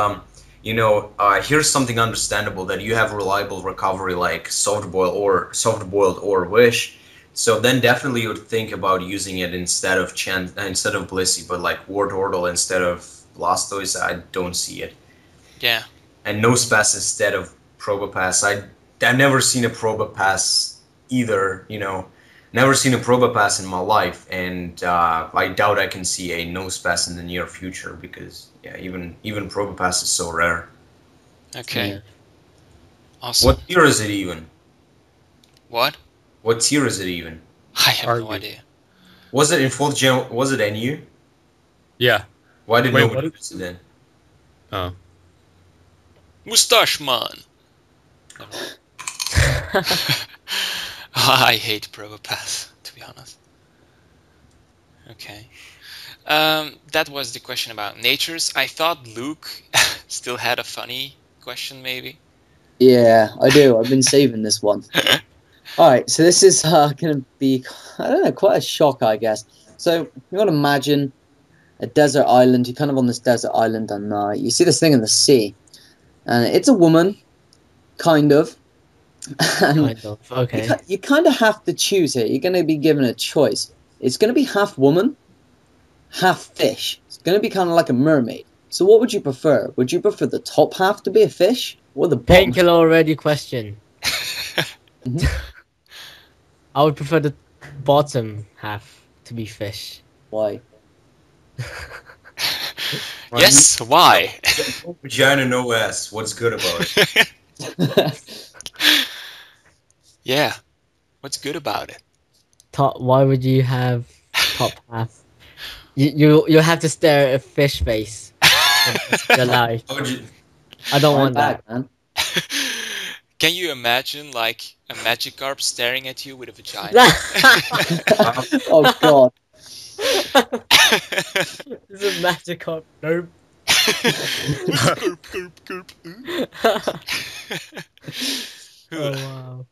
here's something understandable that you have reliable recovery like soft boiled or Wish. So then definitely you would think about using it instead of Blissey, but like Wartortle instead of Blastoise, I don't see it.
Yeah.
And Nosepass instead of Probopass. I've never seen a Probopass either, never seen a Probopass in my life, and I doubt I can see a Nosepass in the near future because even Probopass is so rare.
Okay.
Yeah.
Awesome.
What tier is it even?
What?
What tier is it even?
I have no idea.
Was it in 4th gen? Was it NU?
Yeah.
Why did nobody use it then?
Oh.
Mustache Man. I hate Probopass, to be honest. Okay. That was the question about natures. I thought Luke still had a funny question, maybe.
Yeah, I do. I've been saving this one. All right, so this is going to be, I don't know, quite a shock, I guess. So you want to imagine a desert island. You're kind of on this desert island, and you see this thing in the sea, and it's a woman, kind of.
Kind of. Okay.
You kind of have to choose here. You're going to be given a choice. It's going to be half woman, half fish. It's going to be kind of like a mermaid. So what would you prefer? Would you prefer the top half to be a fish or the bottom?
Painkiller already question. I would prefer the bottom half to be fish.
Why?
Yes, why?
Vagina no ass. What's good about it?
Yeah. What's good about it?
Why would you have top half? You have to stare at a fish face. Your life. I don't want that,
man.
Can you imagine like a Magikarp staring at you with a vagina?
Oh god.
This is Magikarp. Nope. Oh wow.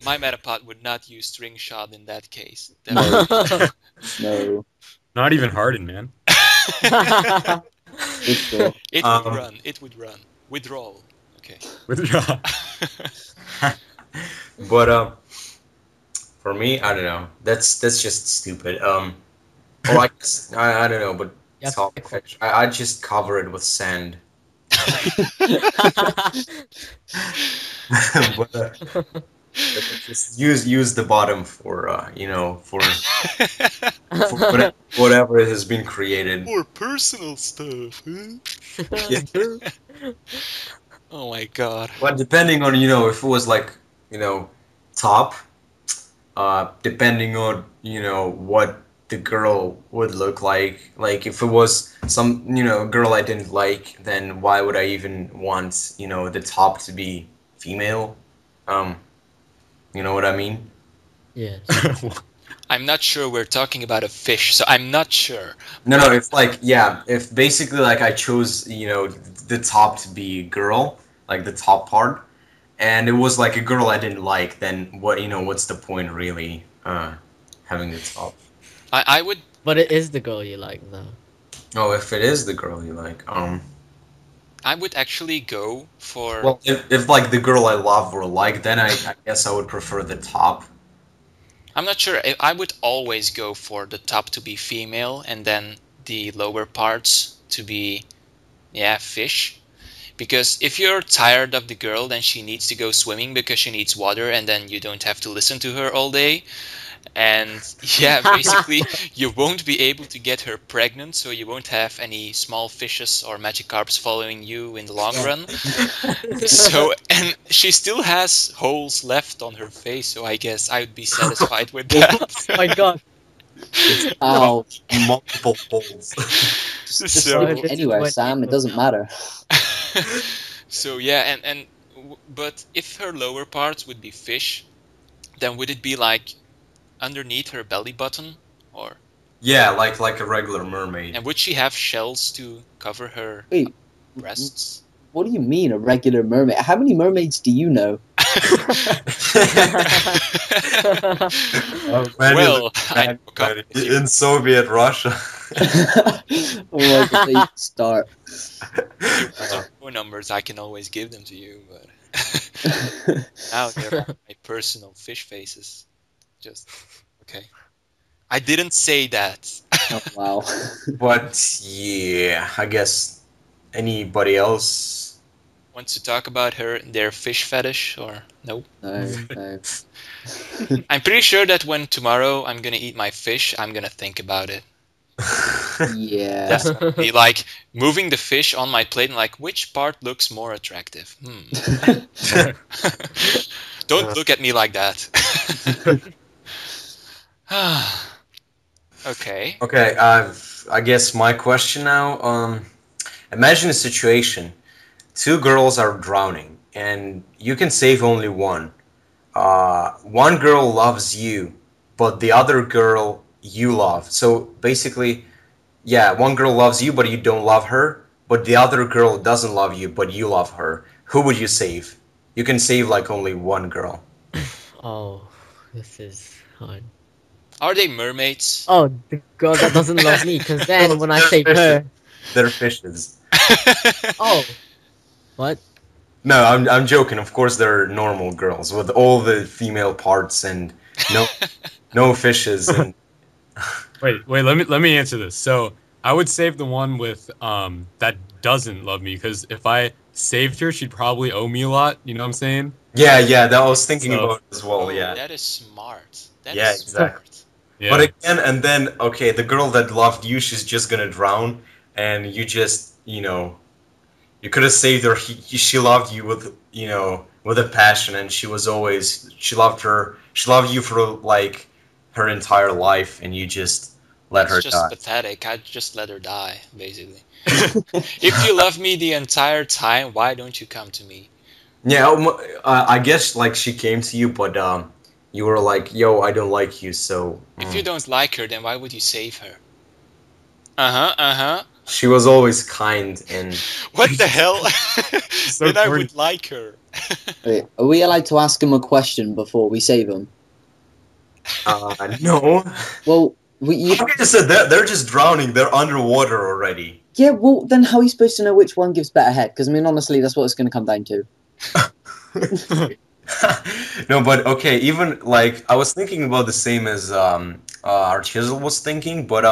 My Metapod would not use string shot in that case.
No. No.
Not even Harden, man.
Withdraw.
It would run. It would run. Withdrawal. Okay.
Withdraw.
But For me, I don't know. That's just stupid. Or I guess I don't know, but
You have to
top
pick one.
fish. I just cover it with sand. but just use the bottom for for whatever has been created.
More personal stuff, huh?
Yeah.
Oh my god.
But depending on if it was like top, depending on what the girl would look like if it was some girl I didn't like, then why would I even want the top to be female? Um, you know what I mean?
Yes.
I'm not sure we're talking about a fish, so I'm not sure.
No, if like if basically like I chose the top to be girl, like the top part, and it was like a girl I didn't like, then what's the point really having the top?
I would
But it is the girl you like, though.
Oh, if it is the girl you like,
actually go for.
well, if like the girl I love were like, then I guess I would prefer the top.
I'm not sure. I would always go for the top to be female and then the lower parts to be, fish. Because if you're tired of the girl, then she needs to go swimming because she needs water, and then you don't have to listen to her all day. And basically, you won't be able to get her pregnant, so you won't have any small fishes or Magikarps following you in the long run. So, and she still has holes left on her face, so I guess I would be satisfied with
Oh
that.
my god.
Ow.
Multiple holes.
Just
So-
stick it anywhere, Sam. It doesn't matter.
So yeah, but if her lower parts would be fish, then would it be like underneath her belly button, or
Yeah, like a regular mermaid.
and would she have shells to cover her
Wait,
breasts?
what do you mean a regular mermaid? How many mermaids do you know?
Well, I know a
man,
couple. If you-
in Soviet Russia.
Oh my god, you start.
if you want some phone numbers, I can always give them to you, but now they're my personal fish faces. Just okay. I didn't say that.
Oh, wow.
But yeah, I guess anybody else.
Want to talk about their fish fetish or no?
No, no.
I'm pretty sure that when tomorrow I'm gonna eat my fish, I'm gonna think about it.
Yeah.
That's gonna be like moving the fish on my plate and like which part looks more attractive. Don't look at me like that. Okay.
Okay, I guess my question now. Imagine a situation: two girls are drowning, and you can save only one. One girl loves you, but the other girl you love. So basically, yeah, one girl loves you, but you don't love her. But the other girl doesn't love you, but you love her. Who would you save? You can save like only one girl.
Oh, this is hard.
Are they mermaids?
Oh, the girl that doesn't love me, because then when I save her...
They're fishes.
Oh. What?
No, I'm joking. Of course, they're normal girls with all the female parts and no fishes. And
Wait. Let me answer this. So I would save the one with that doesn't love me, because if I saved her, she'd probably owe me a lot. You know what I'm saying?
yeah, that I was thinking
So-
about it as well.
Oh,
Yeah,
that is smart. That
Yeah,
is
exactly.
smart.
Yeah.
but again, and then okay, the girl that loved you, she's just gonna drown, and you just you could have saved her. She loved you with a passion, and she loved you for like her entire life, and you just let her
It's just
die.
pathetic. I'd just let her die, basically. If you love me the entire time, why don't you come to me?
Yeah, I guess like she came to you, but you were like, "Yo, I don't like you," so
If you don't like her, then why would you save her? Uh-huh.
she was always kind and
What the hell?
So
Then I
corny.
would like her.
Wait, are we allowed to ask him a question before we save him?
no.
Well, you,
Okay, so they're just drowning. They're underwater already.
yeah, well, then how are you supposed to know which one gives better head? Because, I mean, honestly, that's what it's going to come down to.
No, but okay, even like I was thinking about the same as our Jizzle was thinking, but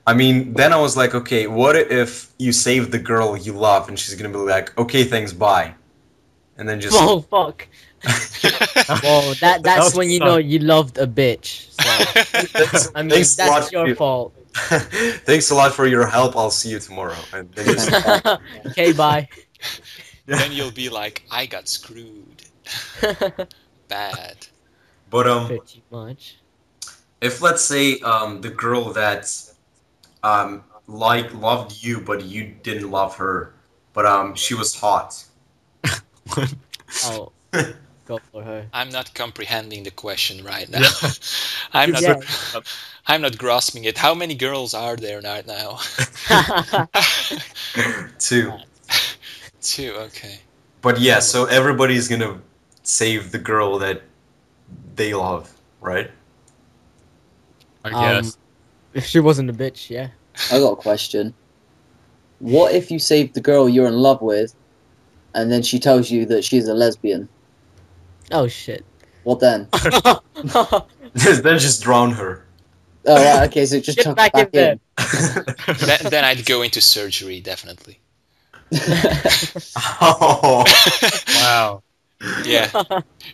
I mean, then I was like, okay, what if you save the girl you love and she's gonna be like, okay, thanks, bye, and then just
Oh fuck. Whoa, that's
would
when you know
suck.
you loved a bitch. So I mean,
thanks a lot
that's your
for
fault.
thanks a lot for your help. I'll see you tomorrow, and then just
Thanks, bye.
Okay, bye.
Then you'll be like, I got screwed. Bad.
but
Pretty much.
if let's say the girl that like loved you but you didn't love her, but she was hot.
Oh, go for her.
I'm not comprehending the question right now.
Yeah.
I'm not.
Yeah.
I'm not grasping it. How many girls are there right now?
Two.
Two. Okay.
But yeah, so everybody's gonna save the girl that they love, right?
I
Um,
guess.
if she wasn't a bitch, yeah.
I got a question. What if you save the girl you're in love with, and then she tells you that she's a lesbian?
Oh shit.
What then?
Then just drown her.
Oh, right, okay, so just
Get
chuck
back
it back
in there.
in.
Then I'd go into surgery definitely.
Oh,
Wow.
Yeah.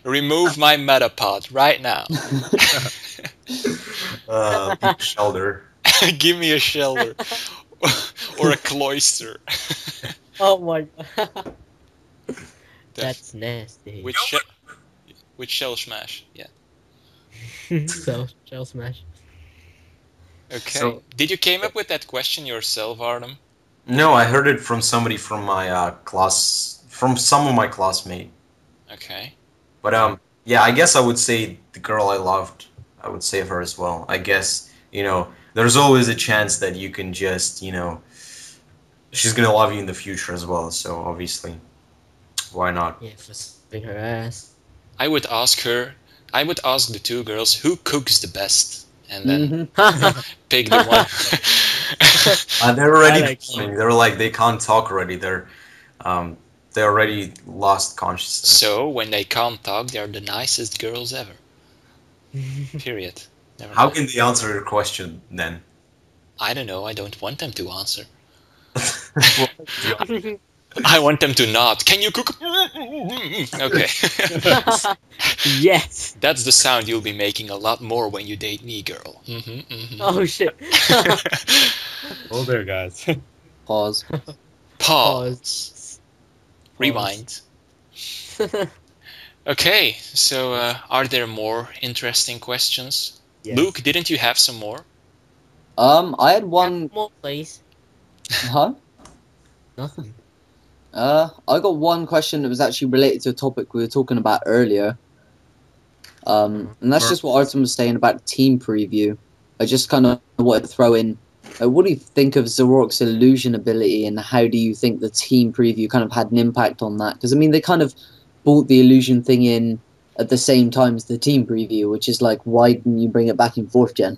Remove my metapod right now.
big shoulder.
Give me a shelter or a cloister.
Oh my god. That's nasty.
With shell smash. Yeah.
Shell smash.
Okay.
So-
Did you came up with that question yourself, Artem?
No, I heard it from somebody from my class, from some of my classmate.
Okay.
But yeah, I guess I would say the girl I loved, I would save her as well. I guess, there's always a chance that you can just, she's gonna love you in the future as well. So obviously, why not?
Yeah, for saving her ass.
I would ask the two girls who cooks the best, and then
Mhm.
pick the one.
They're already
I like
failing. They're like they can't talk already. They already lost consciousness.
So when they can't talk, they're the nicest girls ever. Period. Never
How
mind.
can they answer your question then?
I don't know. I don't want them to answer.
Well,
I want them to not. Can you cook? Okay.
Yes.
That's the sound you'll be making a lot more when you date me, girl.
Oh shit.
Oh there, guys.
Pause.
Pause. Rewind. Okay, so are there more interesting questions?
Yes.
Luke, didn't you have some more?
I had one.
More, please.
Huh?
Nothing.
I got one question that was actually related to a topic we were talking about earlier. And that's just what Artem was saying about team preview. I just kind of wanted to throw in, what do you think of Zorork's illusion ability, and how do you think the team preview kind of had an impact on that? Because I mean, they kind of brought the illusion thing in at the same time as the team preview, which is like, why didn't you bring it back in 4th gen?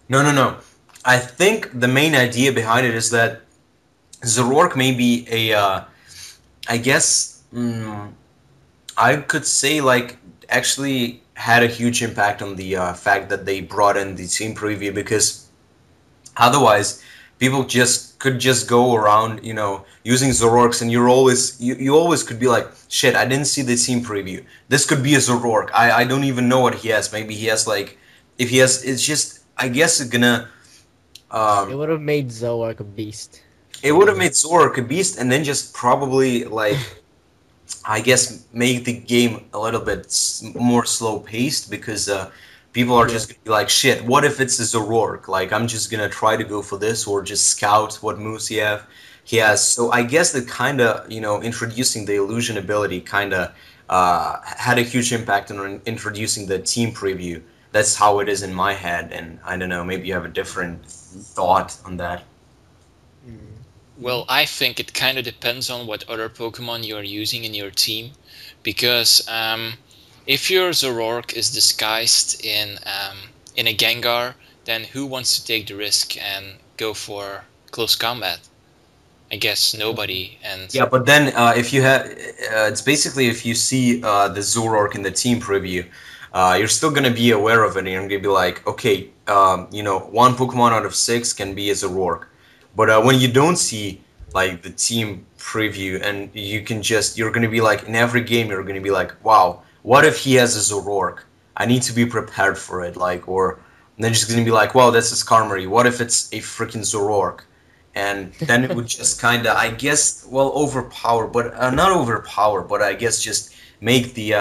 No. I think the main idea behind it is that Zorork may be I guess I could say like actually had a huge impact on the fact that they brought in the team preview, because otherwise people could just go around using Zororks, and you always could be like, shit, I didn't see the team preview. This could be a Zorork. I don't even know what he has. Maybe he has like, if he has, it's just, I guess it's gonna
It would have made Zoark a beast.
it would have made Zorork a beast, and then just probably like I guess make the game a little bit more slow paced, because people are just gonna be like, shit, what if it's a Zorork? Like, I'm just gonna try to go for this, or just scout what moves he has. So I guess that kind of introducing the illusion ability kind of had a huge impact on introducing the team preview. That's how it is in my head, and I don't know, maybe you have a different thought on that.
Well, I think it kind of depends on what other Pokemon you are using in your team, because if your Zorork is disguised in a Gengar, then who wants to take the risk and go for close combat? I guess nobody. And
Yeah, but then if you have, it's basically if you see the Zoroark in the team preview, you're still gonna be aware of it, and you're gonna be like, okay, one Pokemon out of six can be a Zoroark, but when you don't see like the team preview, and you're gonna be like in every game, you're gonna be like, wow, what if he has a Zoroark? I need to be prepared for it, like, or and then just gonna be like, wow, that's a Skarmory. What if it's a freaking Zoroark? And then it would just kind of, I guess, well, overpower, but not overpower, but I guess just make the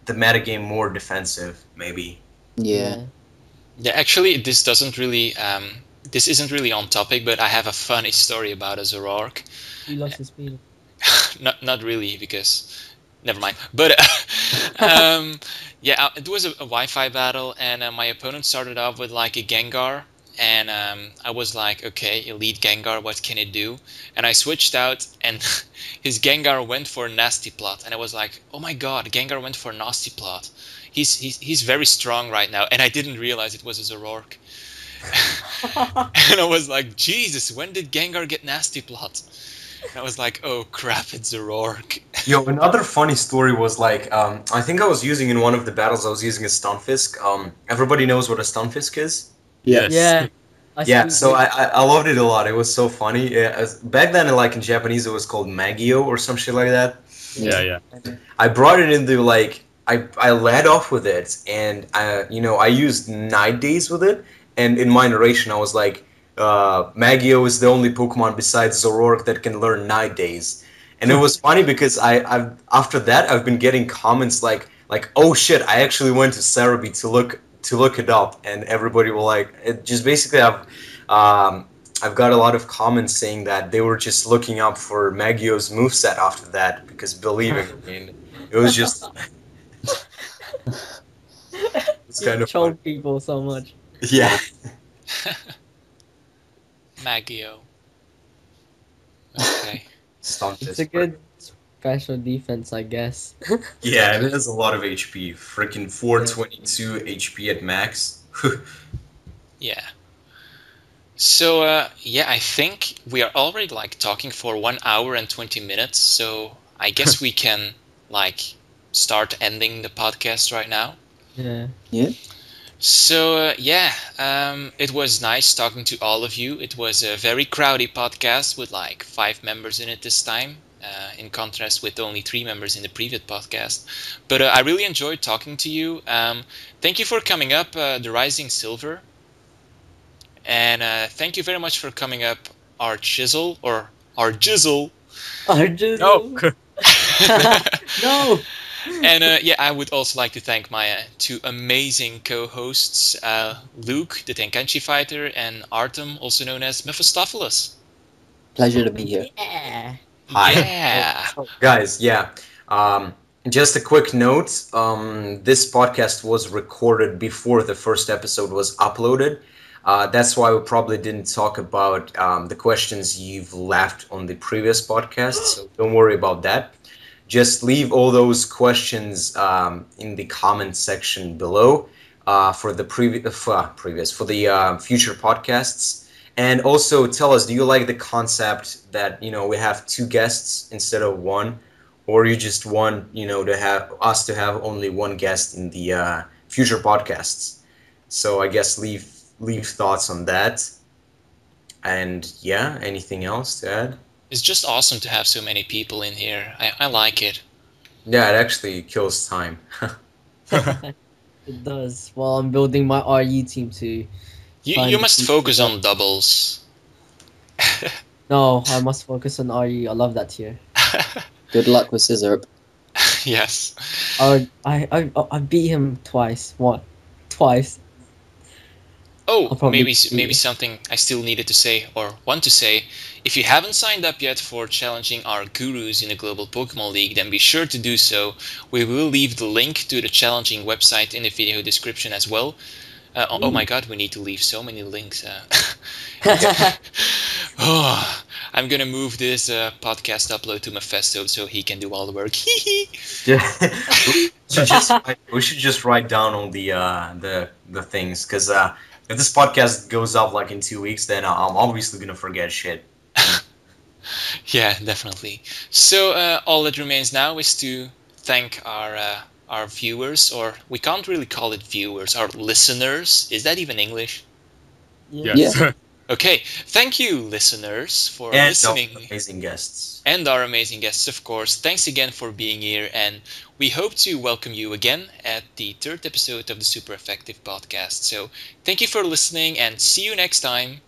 metagame more defensive, maybe.
Yeah.
yeah, actually, this isn't really on topic, but I have a funny story about a Zoroark.
He lost his speed.
Not really, because never mind. But yeah, it was a Wi-Fi battle, and my opponent started off with like a Gengar, and I was like, okay, Elite Gengar, what can it do? And I switched out, and his Gengar went for Nasty Plot, and I was like, oh my god, Gengar went for Nasty Plot. He's very strong right now, and I didn't realize it was a Zoroark. And I was like, Jesus, when did Gengar get Nasty Plot? And I was like, oh crap, it's Zoroark.
Yo, another funny story was like, I think I was using in one of the battles, I was using a Stunfisk. Everybody knows what a Stunfisk is?
Yes.
Yeah.
Yeah, so I loved it a lot. It was so funny. Yeah, back then, like in Japanese, it was called Magio or some shit like that.
Yeah.
I brought it into like I led off with it, and I used Night Days with it, and in my narration I was like, Magio is the only Pokemon besides Zoroark that can learn Night Days, and it was funny because I've after that I've been getting comments like oh shit, I actually went to Cerebi to look it up, and everybody will like it. Just basically I've got a lot of comments saying that they were just looking up for Magio's moveset after that because believe me, it was just it's kind of
troll
fun.
people so much.
Yeah.
Magio. Okay.
It's a good special defense, I guess.
Yeah, it has a lot of HP. Freaking 422 HP at max.
Yeah. So yeah, I think we are already like talking for 1 hour and 20 minutes. So I guess we can like start ending the podcast right now.
Yeah.
Yeah.
So yeah, it was nice talking to all of you. It was a very crowdy podcast with like 5 members in it this time, in contrast with only 3 members in the previous podcast. But I really enjoyed talking to you. Thank you for coming up, TheRisingSilver, and thank you very much for coming up, our Jizzle or our Jizzle.
Jizzle.
No.
No.
And yeah, I would also like to thank my 2 amazing co-hosts, Luke, the TheTenKaiChiFighter, and Artem, also known as Mefestofelus.
Pleasure to be here.
Yeah.
Hi.
Yeah.
Guys, yeah. Just a quick note. This podcast was recorded before the first episode was uploaded. That's why we probably didn't talk about the questions you've left on the previous podcast. So don't worry about that. Just leave all those questions in the comment section below for the future podcasts. And also tell us, do you like the concept that we have 2 guests instead of 1, or you just want to have only 1 guest in the future podcasts? So I guess leave thoughts on that. And yeah, anything else to add?
It's just awesome to have so many people in here. I like it.
Yeah, it actually kills time.
It does. Well, I'm building my RE team too.
You must focus on doubles.
No, I must focus on RE. I love that tier.
Good luck with Scissorp.
Yes.
I beat him twice. Twice.
Oh,
I'll probably
maybe something I still needed to say or want to say. If you haven't signed up yet for challenging our gurus in the Global Pokemon League, then be sure to do so. We will leave the link to the challenging website in the video description as well. Oh my god, we need to leave so many links. Oh, I'm gonna move this podcast upload to Mephesto so he can do all the work.
Yeah. we should just write down all the things, because if this podcast goes up like in 2 weeks, then I'm obviously gonna forget shit.
Yeah, definitely. So all that remains now is to thank our viewers, or we can't really call it viewers, our listeners. Is that even English?
Yes.
Okay, thank you, listeners, for
And
listening.
amazing guests.
And our amazing guests, of course. Thanks again for being here, and we hope to welcome you again at the third episode of the Super Effective Podcast. So, thank you for listening, and see you next time.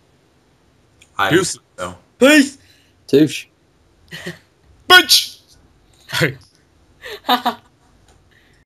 I don't think so.
Peace.
Touche.
Bunch!
Hey.